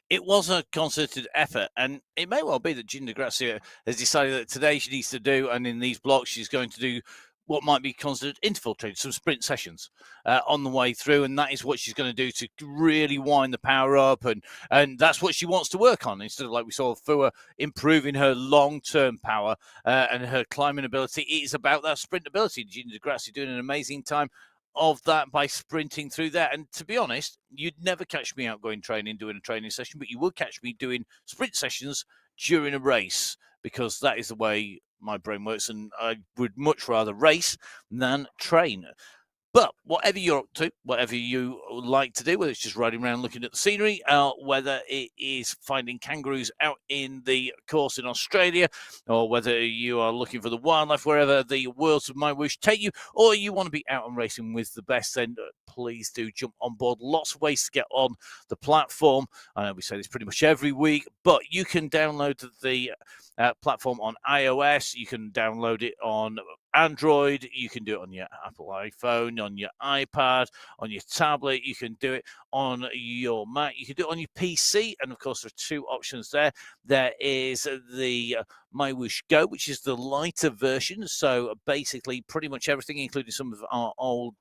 It was a concerted effort, and it may well be that Gina De Gracia has decided that today she needs to do, and in these blocks she's going to do what might be considered interval training, some sprint sessions on the way through, and that is what she's going to do to really wind the power up, and that's what she wants to work on, instead of, like we saw, Fua improving her long-term power and her climbing ability. It is about that sprint ability. Gina De Gracia doing an amazing time of that by sprinting through that. And to be honest, you'd never catch me out doing a training session, but you would catch me doing sprint sessions during a race, because that is the way my brain works, and I would much rather race than train. But whatever you're up to, whatever you like to do, whether it's just riding around looking at the scenery, whether it is finding kangaroos out in the course in Australia, or whether you are looking for the wildlife, wherever the worlds of MyWhoosh take you, or you want to be out and racing with the best, then please do jump on board. Lots of ways to get on the platform. I know we say this pretty much every week, but you can download the platform on iOS. You can download it on Android, you can do it on your Apple iPhone, on your iPad, on your tablet, you can do it on your Mac, you can do it on your PC, and of course there are 2 options there. There is the MyWhoosh Go, which is the lighter version. So basically pretty much everything, including some of our old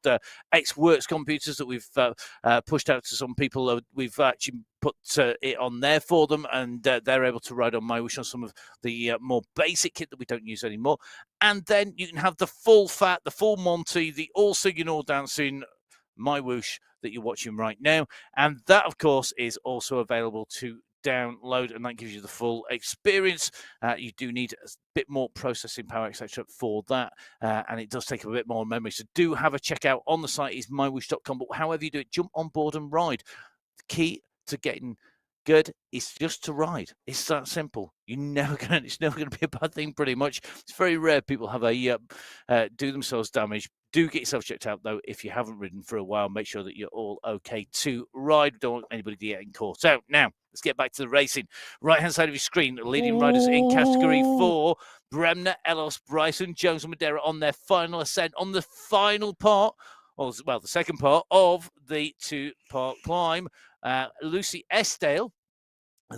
ex-Works computers that we've pushed out to some people. We've actually put it on there for them, and they're able to ride on MyWhoosh on some of the more basic kit that we don't use anymore. And then you can have the full fat, the full Monty, the all singing, all dancing MyWhoosh that you're watching right now. And that, of course, is also available to download, and that gives you the full experience. You do need a bit more processing power, etc., for that, and it does take a bit more memory. So do have a check out on the site. Is mywhoosh.com. But however you do it, jump on board and ride. The key to getting good is just to ride. It's that simple. It's never gonna be a bad thing. Pretty much, it's very rare people have a do themselves damage. Do get yourself checked out though if you haven't ridden for a while. Make sure that you're all okay to ride. Don't want anybody getting caught out. Now let's get back to the racing. Right hand side of your screen, the leading riders in category 4: Bremner, Ellos, Bryson, Jones, and Madeira on their final ascent on the final part. Well, the second part of the 2-part climb. Lucy Esdale,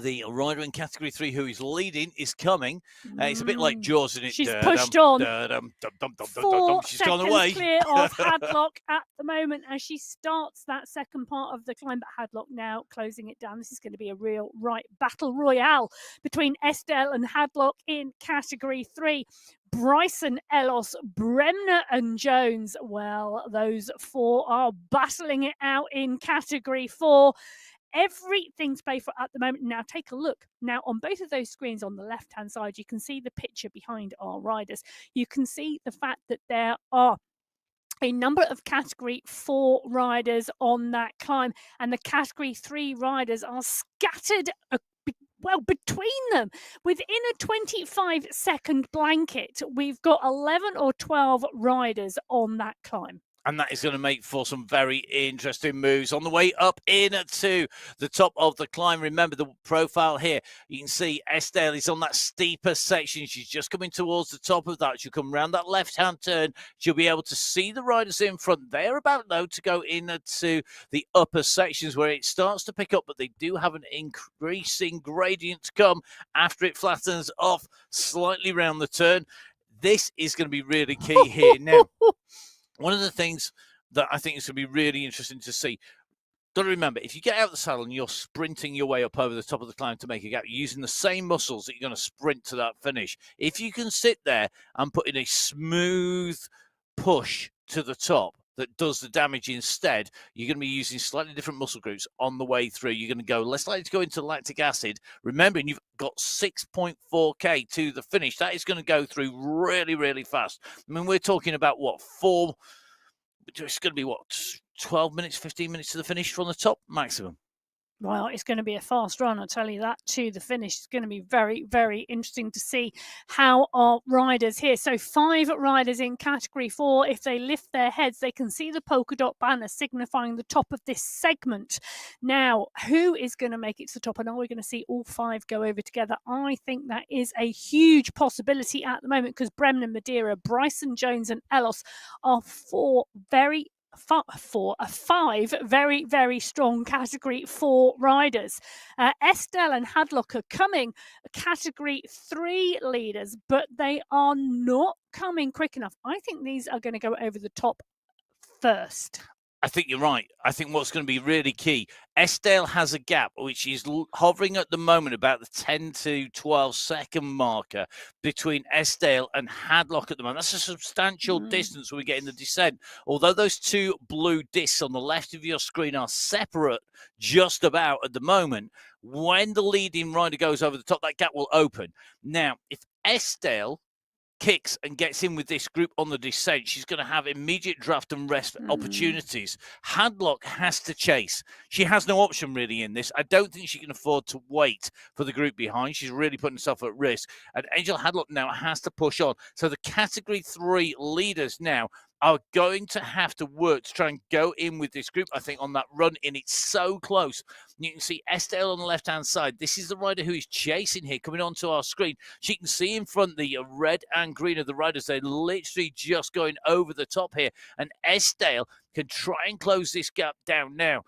the rider in category 3 who is leading, is coming. It's a bit like Jaws, isn't it? She's pushed on. 4 She's gone away. Clear of Hadlock at the moment as she starts that second part of the climb. But Hadlock now closing it down. This is going to be a real battle royale between Estelle and Hadlock in category 3. Bryson, Ellos, Bremner and Jones. Well, those 4 are battling it out in category 4. Everything's paid for at the moment. Now take a look. Now on both of those screens on the left hand side, you can see the picture behind our riders. You can see the fact that there are a number of category 4 riders on that climb, and the category 3 riders are scattered between them. Within a 25-second blanket, we've got 11 or 12 riders on that climb. And that is going to make for some very interesting moves on the way up into the top of the climb. Remember the profile here. You can see Estelle is on that steeper section. She's just coming towards the top of that. She'll come around that left-hand turn. She'll be able to see the riders in front. They're about, though, to go into the upper sections where it starts to pick up, but they do have an increasing gradient to come after it flattens off slightly round the turn. This is going to be really key here. Now, one of the things that I think is going to be really interesting to see, got to remember, if you get out of the saddle and you're sprinting your way up over the top of the climb to make a gap, you're using the same muscles that you're going to sprint to that finish. If you can sit there and put in a smooth push to the top that does the damage instead, you're going to be using slightly different muscle groups on the way through. You're going to go less likely to go into lactic acid. Remembering you've got 6.4K to the finish. That is going to go through really, really fast. I mean, we're talking about what, it's going to be 12 minutes, 15 minutes to the finish from the top maximum. Well, it's going to be a fast run, I'll tell you that, to the finish. It's going to be very, very interesting to see how our riders here. So 5 riders in category 4. If they lift their heads, they can see the polka dot banner signifying the top of this segment. Now, who is going to make it to the top? And are we going to see all 5 go over together? I think that is a huge possibility at the moment because Bremner, Madeira, Bryson, Jones and Ellos are 5 very, very strong category 4 riders. Estelle and Hadlock are coming category 3 leaders, but they are not coming quick enough. I think these are going to go over the top first. I think you're right. I think what's going to be really key, Estelle has a gap which is hovering at the moment about the 10 to 12 second marker between Estelle and Hadlock at the moment. That's a substantial distance when we get in the descent. Although those 2 blue discs on the left of your screen are separate just about at the moment, when the leading rider goes over the top, that gap will open. Now, if Estelle kicks and gets in with this group on the descent, she's going to have immediate draft and rest opportunities. Hadlock has to chase. She has no option really in this. I don't think she can afford to wait for the group behind. She's really putting herself at risk. And Angel Hadlock now has to push on. So the category 3 leaders now are going to have to work to try and go in with this group, I think, on that run in. It's so close. You can see Estelle on the left-hand side. This is the rider who is chasing here, coming onto our screen. She can see in front the red and green of the riders. They're literally just going over the top here. And Estelle can try and close this gap down now.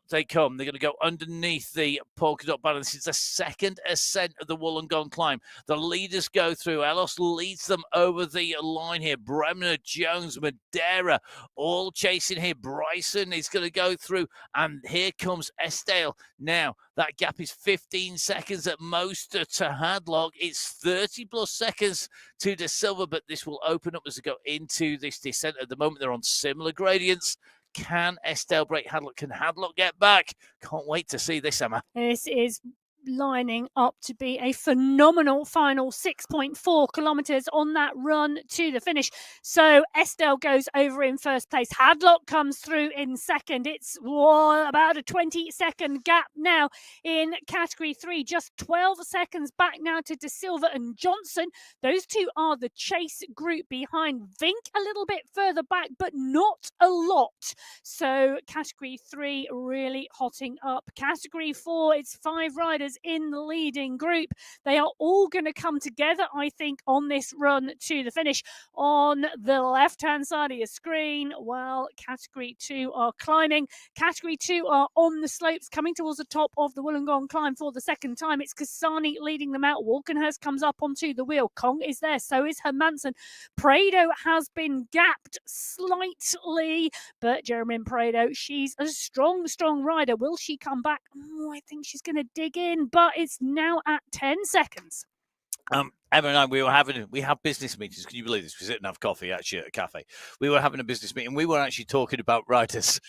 They come. They're going to go underneath the polka dot banner. This is the second ascent of the Wollongong climb. The leaders go through. Elos leads them over the line here. Bremner, Jones, Madeira, all chasing here. Bryson is going to go through. And here comes Estelle. Now, that gap is 15 seconds at most to Hadlock. It's 30 plus seconds to De Silva, but this will open up as they go into this descent. At the moment, they're on similar gradients. Can Estelle break Hadlock? Can Hadlock get back? Can't wait to see this, Emma. This is lining up to be a phenomenal final 6.4 kilometers on that run to the finish. So Estelle goes over in first place. Hadlock comes through in second. It's about a 20-second gap now in category 3. Just 12 seconds back now to De Silva and Johnson. Those two are the chase group behind. Vink a little bit further back, but not a lot. So category 3 really hotting up. Category 4, it's 5 riders in the leading group. They are all going to come together, I think, on this run to the finish. On the left-hand side of your screen, well, category 2 are climbing. Category 2 are on the slopes, coming towards the top of the Wollongong climb for the second time. It's Kasani leading them out. Walkenhurst comes up onto the wheel. Kong is there. So is Hermansen. Prado has been gapped slightly, but Jeremy Prado, she's a strong rider. Will she come back? Oh, I think she's going to dig in, but it's now at 10 seconds. Emma and I, we have business meetings. Can you believe this? We sit and have coffee actually at a cafe. We were having a business meeting. We were actually talking about riders.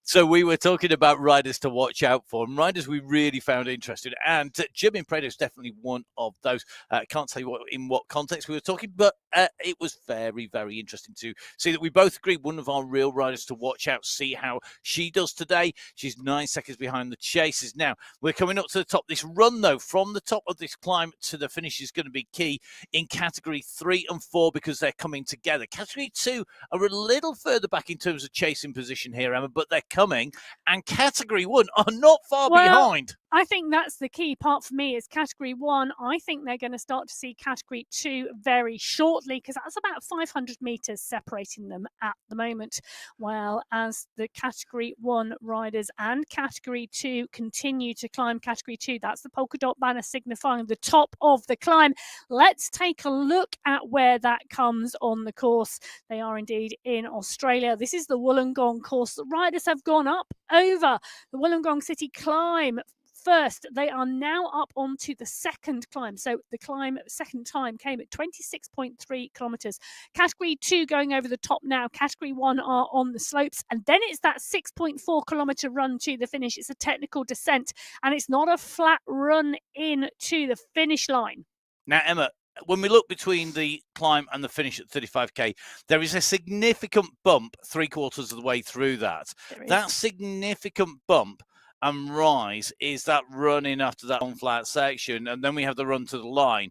So we were talking about riders to watch out for, and riders we really found interested. And Jimmy Prado is definitely one of those. Can't tell you in what context we were talking, but it was very, very interesting to see that we both agree one of our real riders to watch out, see how she does today. She's 9 seconds behind the chasers. Now, we're coming up to the top. This run, though, from the top of this climb to the finish is going to be key in category 3 and 4 because they're coming together. Category 2 are a little further back in terms of chasing position here, Emma, but they're coming, and category 1 are not far behind. I think that's the key part for me is category 1. I think they're going to start to see category 2 very shortly because that's about 500 meters separating them at the moment. While as the category 1 riders and category 2 continue to climb category 2, that's the polka dot banner signifying the top of the climb. Let's take a look at where that comes on the course. They are indeed in Australia. This is the Wollongong course. The riders have gone up over the Wollongong City climb. First, they are now up onto the second climb. So the climb second time came at 26.3 kilometers. Category 2 going over the top now. Category 1 are on the slopes. And then it's that 6.4 kilometer run to the finish. It's a technical descent and it's not a flat run in to the finish line. Now, Emma, when we look between the climb and the finish at 35k, there is a significant bump 3/4 of the way through that. That significant bump and rise is that running after that on flat section, and then we have the run to the line.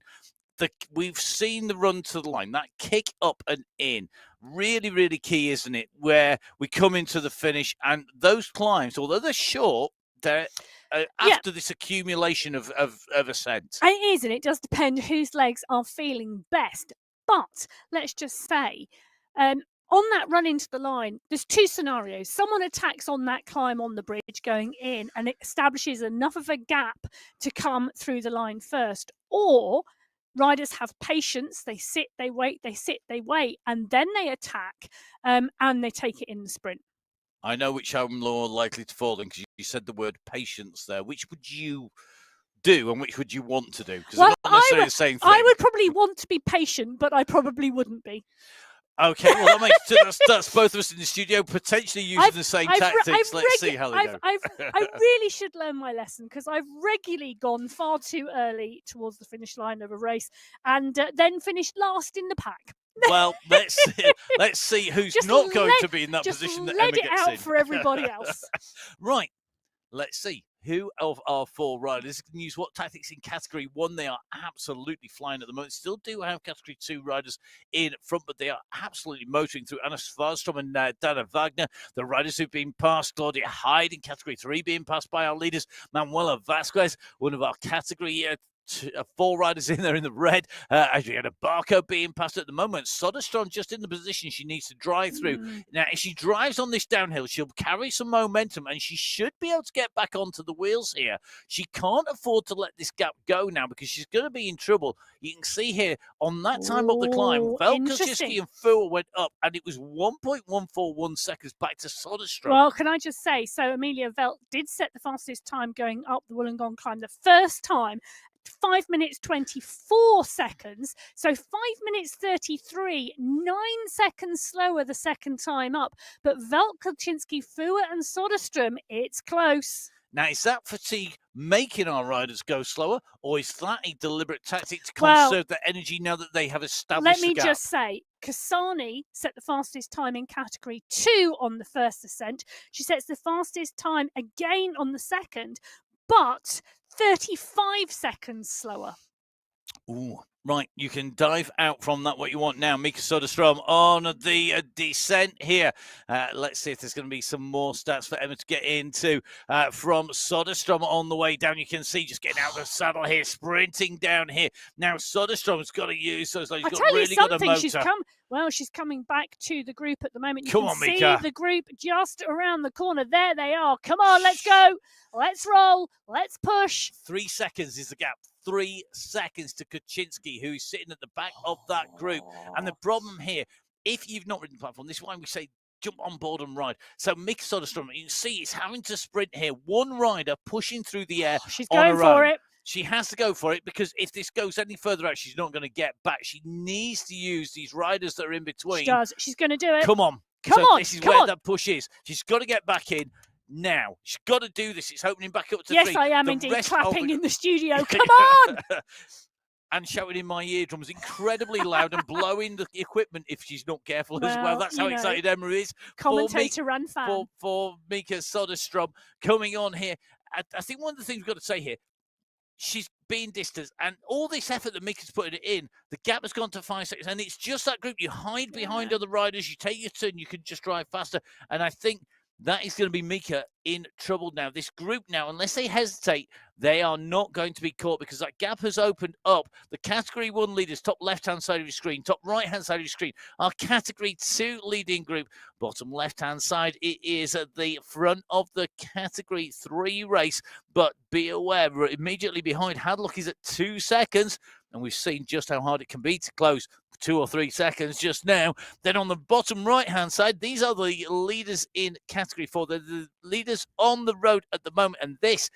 We've seen the run to the line, that kick up and in, really, really key, isn't it? Where we come into the finish, and those climbs, although they're short, they're after this accumulation of ascent. It is, and it does depend whose legs are feeling best. But let's just say, on that run into the line, there's 2 scenarios. Someone attacks on that climb on the bridge going in and it establishes enough of a gap to come through the line first. Or riders have patience. They sit, they wait, they sit, they wait, and then they attack and they take it in the sprint. I know which I'm more likely to fall in because you said the word patience there. Which would you do and which would you want to do? Because it's not necessarily the same thing. I would probably want to be patient, but I probably wouldn't be. Okay, well, that's both of us in the studio potentially using the same tactics. Let's see how they go. I really should learn my lesson because I've regularly gone far too early towards the finish line of a race and then finished last in the pack. Well, let's see who's not going to be in that position that Emma gets in. Let it out for everybody else. Right. Let's see who of our 4 riders can use what tactics in category 1. They are absolutely flying at the moment. Still do have category 2 riders in front, but they are absolutely motoring through. Anna Svarstrom and Dana Wagner, the riders who've been passed. Claudia Hyde in category 3 being passed by our leaders. Manuela Vasquez, one of our category 4 riders in there in the red. As we had a barcode being passed at the moment. Soderstrom just in the position she needs to drive through. Now, if she drives on this downhill, she'll carry some momentum and she should be able to get back onto the wheels here. She can't afford to let this gap go now because she's going to be in trouble. You can see here on that time up the climb, Velkoczynski and Fua went up and it was 1.141 seconds back to Soderstrom. Well, can I just say, so Amelia Velt did set the fastest time going up the Wollongong climb the first time. 5 minutes 24 seconds, so 5 minutes 33, 9 seconds slower the second time up. But Velkoczynski, Fua and Soderstrom, it's close. Now, is that fatigue making our riders go slower, or is that a deliberate tactic to conserve their energy now that they have established the gap? Let me just say, Kasani set the fastest time in category 2 on the first ascent. She sets the fastest time again on the second, but 35 seconds slower. Ooh, right. You can dive out from that what you want now. Mika Soderstrom on the descent here. Let's see if there's going to be some more stats for Emma to get into from Soderstrom on the way down. You can see just getting out of the saddle here, sprinting down here. Now Soderstrom's got to use those. He's got really good motor. She's coming back to the group at the moment. You Come can on, see Mika. the group just around the corner. There they are. Come on, let's go. Let's roll. Let's push. 3 seconds is the gap. 3 seconds to Kaczynski, who's sitting at the back of that group. And the problem here, if you've not ridden the platform, this is why we say jump on board and ride. So Mika Soderstrom, you can see he's having to sprint here. One rider pushing through the air. She's going for it. She has to go for it because if this goes any further out, she's not going to get back. She needs to use these riders that are in between. She does. She's going to do it. Come on. Come on. This is where that push is. She's got to get back in. Now, she's got to do this. It's opening back up to 3. Yes, I am indeed clapping in the studio. Come on! And shouting in my eardrums incredibly loud and blowing the equipment if she's not careful as well. That's how excited Emma is. Commentator and fan. For Mika Soderstrom coming on here. I think one of the things we've got to say here, she's being distanced, and all this effort that Mika's putting in, the gap has gone to 5 seconds, and it's just that group. You hide behind other riders, you take your turn, you can just drive faster, and I think that is going to be Mika in trouble now. This group now, unless they hesitate, they are not going to be caught because that gap has opened up. The Category 1 leaders, top left-hand side of your screen, top right-hand side of your screen, our Category 2 leading group, bottom left-hand side, it is at the front of the Category 3 race. But be aware, immediately behind, Hadlock is at 2 seconds, and we've seen just how hard it can be to close. 2 or 3 seconds just now. Then on the bottom right-hand side, these are the leaders in Category 4. They're the leaders on the road at the moment, and this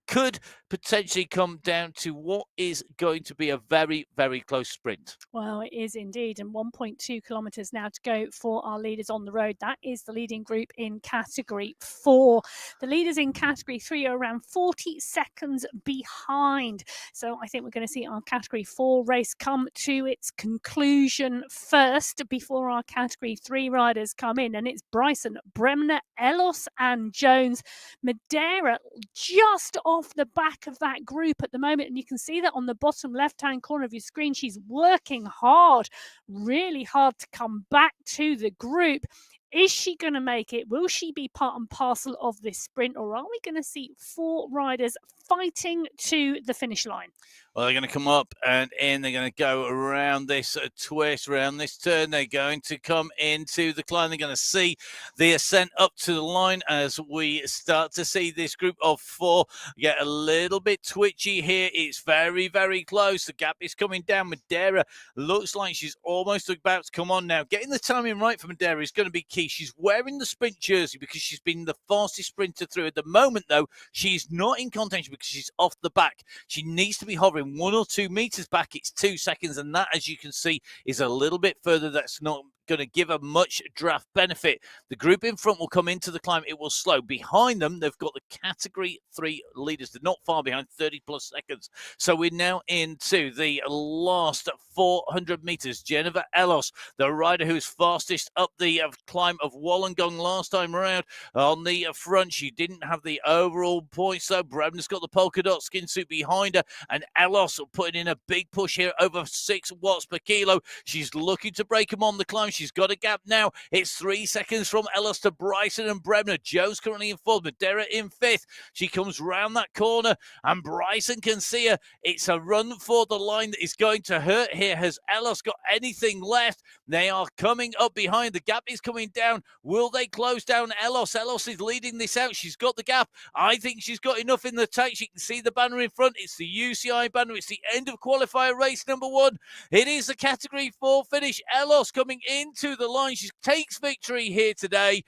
could potentially come down to what is going to be a very, very close sprint. Well, it is indeed, and 1.2 kilometres now to go for our leaders on the road. That is the leading group in Category 4. The leaders in Category 3 are around 40 seconds behind. So I think we're going to see our Category 4 race come to its conclusion first before our Category 3 riders come in. And it's Bryson, Bremner, Ellos and Jones. Madeira just off the back of that group at the moment, and you can see that on the bottom left-hand corner of your screen. She's working hard, really hard to come back to the group. Is she going to make it? Will she be part and parcel of this sprint, or are we going to see 4 riders fighting to the finish line? Well, they're going to come up and in. They're going to go around this twist, around this turn. They're going to come into the climb. They're going to see the ascent up to the line as we start to see this group of 4 get a little bit twitchy here. It's very, very close. The gap is coming down. Madeira looks like she's almost about to come on now. Getting the timing right for Madeira is going to be key. She's wearing the sprint jersey because she's been the fastest sprinter through. At the moment, though, she's not in contention because she's off the back. She needs to be hovering 1 or 2 meters back. It's 2 seconds, and that, as you can see, is a little bit further. That's not going to give her much draft benefit. The group in front will come into the climb. It will slow. Behind them, they've got the Category 3 leaders. They're not far behind, 30-plus seconds. So we're now into the last 400 meters. Jennifer Ellos, the rider who's fastest up the climb of Wollongong last time around. On the front, she didn't have the overall points, though. Bremner's got the polka dot skin suit behind her, and Ellos putting in a big push here, over 6 watts per kilo. She's looking to break them on the climb. She's got a gap now. It's 3 seconds from Ellis to Bryson and Bremner. Joe's currently in fourth, Madera in fifth. She comes round that corner, and Bryson can see her. It's a run for the line that is going to hurt here. Has Ellis got anything left? They are coming up behind. The gap is coming down. Will they close down Ellis? Ellis is leading this out. She's got the gap. I think she's got enough in the tank. She can see the banner in front. It's the UCI banner. It's the end of qualifier race number 1. It is the category 4 finish. Ellis coming into the line. She takes victory here today.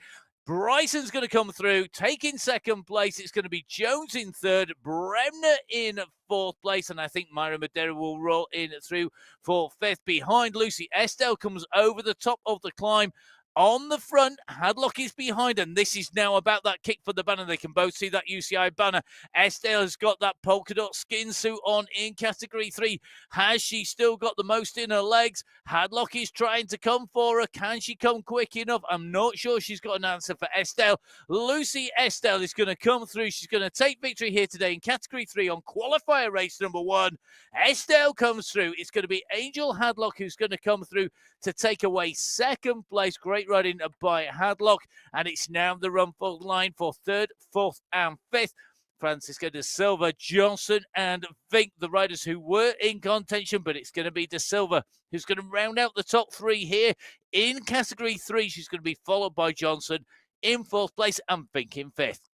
Bryson's going to come through, taking second place. It's going to be Jones in third, Bremner in fourth place, and I think Myra Madera will roll in through for fifth. Behind, Lucy Estelle comes over the top of the climb. On the front, Hadlock is behind, and this is now about that kick for the banner. They can both see that UCI banner. Estelle has got that polka dot skin suit on in category 3. Has she still got the most in her legs? Hadlock is trying to come for her. Can she come quick enough? I'm not sure she's got an answer for Estelle. Lucy Estelle is going to come through. She's going to take victory here today in category 3 on qualifier race number 1. Estelle comes through. It's going to be Angel Hadlock who's going to come through to take away second place. Great riding by Hadlock, and it's now the run for line for third, fourth, and fifth. Francisca De Silva, Johnson, and Vink, the riders who were in contention, but it's going to be De Silva who's going to round out the top 3 here in category 3. She's going to be followed by Johnson in fourth place and Vink in fifth.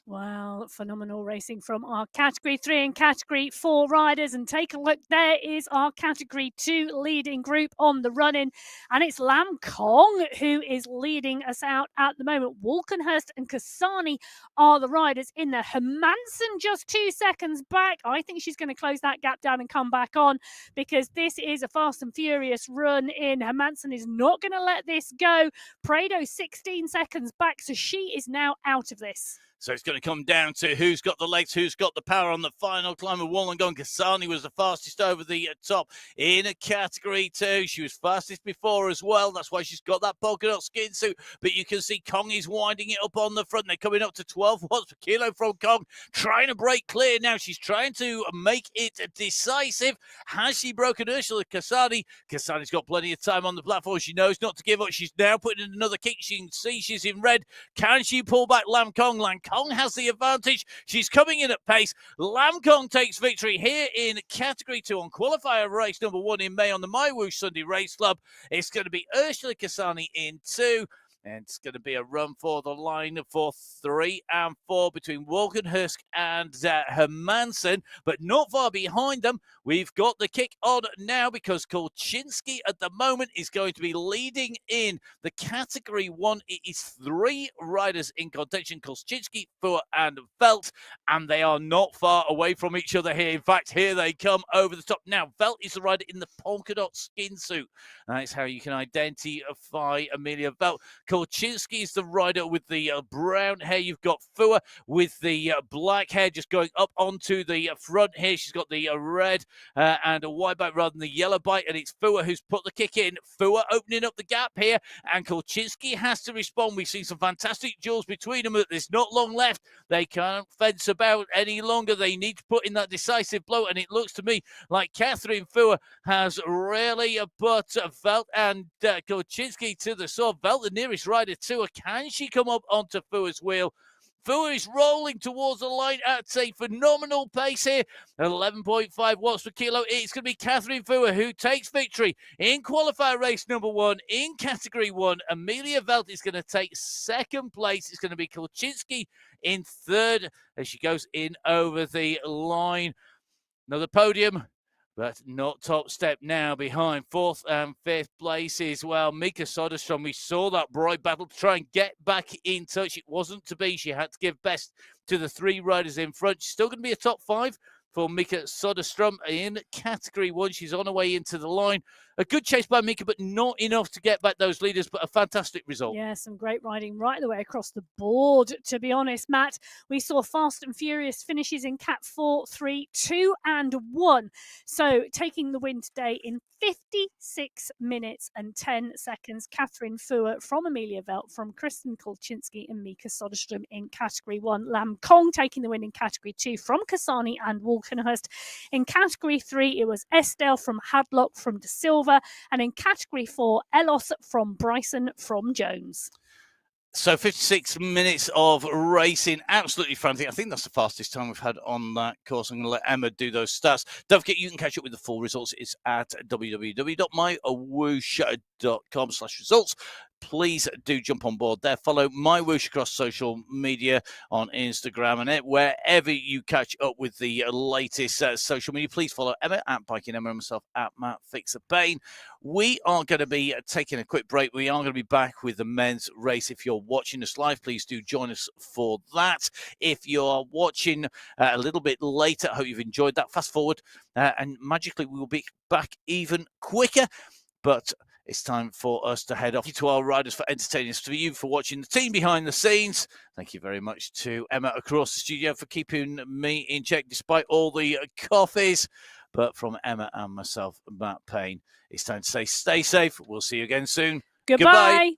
Wow, phenomenal racing from our category 3 and category 4 riders. And take a look, there is our category 2 leading group on the run-in, and it's Lam Kong who is leading us out at the moment. Walkenhurst and Kasani are the riders in there. Hermansen just 2 seconds back. I think she's going to close that gap down and come back on, because this is a fast and furious run in. Hermansen is not going to let this go. Prado 16 seconds back, so she is now out of this. So it's going to come down to who's got the legs, who's got the power on the final climb of Wollongong. Kasani was the fastest over the top in a category 2. She was fastest before as well. That's why she's got that polka dot skin suit. But you can see Kong is winding it up on the front. They're coming up to 12 watts per kilo from Kong, trying to break clear now. She's trying to make it decisive. Has she broken Ursula Kasani? Kasani's got plenty of time on the platform. She knows not to give up. She's now putting in another kick. She can see she's in red. Can she pull back Lam Kong? Lam Kong has the advantage. She's coming in at pace. Lam Kong takes victory here in category 2 on qualifier race number 1 in May on the MyWhoosh Sunday Race Club. It's going to be Ursula Kasani in 2. And it's going to be a run for the line for 3 and 4 between Walkenhurst and Hermansen. But not far behind them, we've got the kick on now, because Kolczynski at the moment is going to be leading in the category 1. It is 3 riders in contention: Kolczynski, Fuhr, and Velt. And they are not far away from each other here. In fact, here they come over the top. Now, Velt is the rider in the polka dot skin suit. That's how you can identify Amelia Velt. Kolczynski is the rider with the brown hair. You've got Fuhr with the black hair just going up onto the front here. She's got the red and a white bite rather than the yellow bite, and it's Fuhr who's put the kick in. Fuhr opening up the gap here, and Kolczynski has to respond. We've seen some fantastic duels between them, but there's not long left. They can't fence about any longer. They need to put in that decisive blow, and it looks to me like Catherine Fuhr has really put Velt and Kolczynski to the sword. Velt, the nearest rider to her. Can she come up onto Fuhr's wheel? Fuhr is rolling towards the line at a phenomenal pace here. 11.5 watts per kilo. It's going to be Catherine Fuhr who takes victory in qualifier race number 1 in category 1. Amelia Velt is going to take second place. It's going to be Kolczynski in third as she goes in over the line. Another podium, but not top step now. Behind fourth and fifth places, well, Mika Soderstrom, we saw that bright battle to try and get back in touch. It wasn't to be. She had to give best to the 3 riders in front. She's still going to be a top 5 for Mika Soderstrom in category 1. She's on her way into the line. A good chase by Mika, but not enough to get back those leaders, but a fantastic result. Yeah, some great riding right the way across the board, to be honest, Matt. We saw fast and furious finishes in Cat 4, 3, 2, and 1. So taking the win today in 56 minutes and 10 seconds, Catherine Fuhr from Amelia Velt, from Kristen Kolczynski and Mika Soderstrom in category 1. Lam Kong taking the win in category 2 from Kasani and Walkenhurst. Falkenhurst. In category 3, it was Estelle from Hadlock from De Silva. And in category 4, Elos from Bryson from Jones. So 56 minutes of racing, absolutely frantic. I think that's the fastest time we've had on that course. I'm going to let Emma do those stats. Don't forget, you can catch up with the full results. It's at www.mywhoosh.com/results. Please do jump on board there. Follow MyWhoosh across social media on Instagram and wherever you catch up with the latest social media. Please follow Emma at Biking Emma and myself at Matt Fixer Bain. We are going to be taking a quick break. We are going to be back with the men's race. If you're watching us live, please do join us for that. If you're watching a little bit later, I hope you've enjoyed that. Fast forward and magically we will be back even quicker. But it's time for us to head off. Thank you to our riders for entertaining us, to you for watching the team behind the scenes. Thank you very much to Emma across the studio for keeping me in check despite all the coffees. But from Emma and myself, Matt Payne, it's time to say stay safe. We'll see you again soon. Goodbye.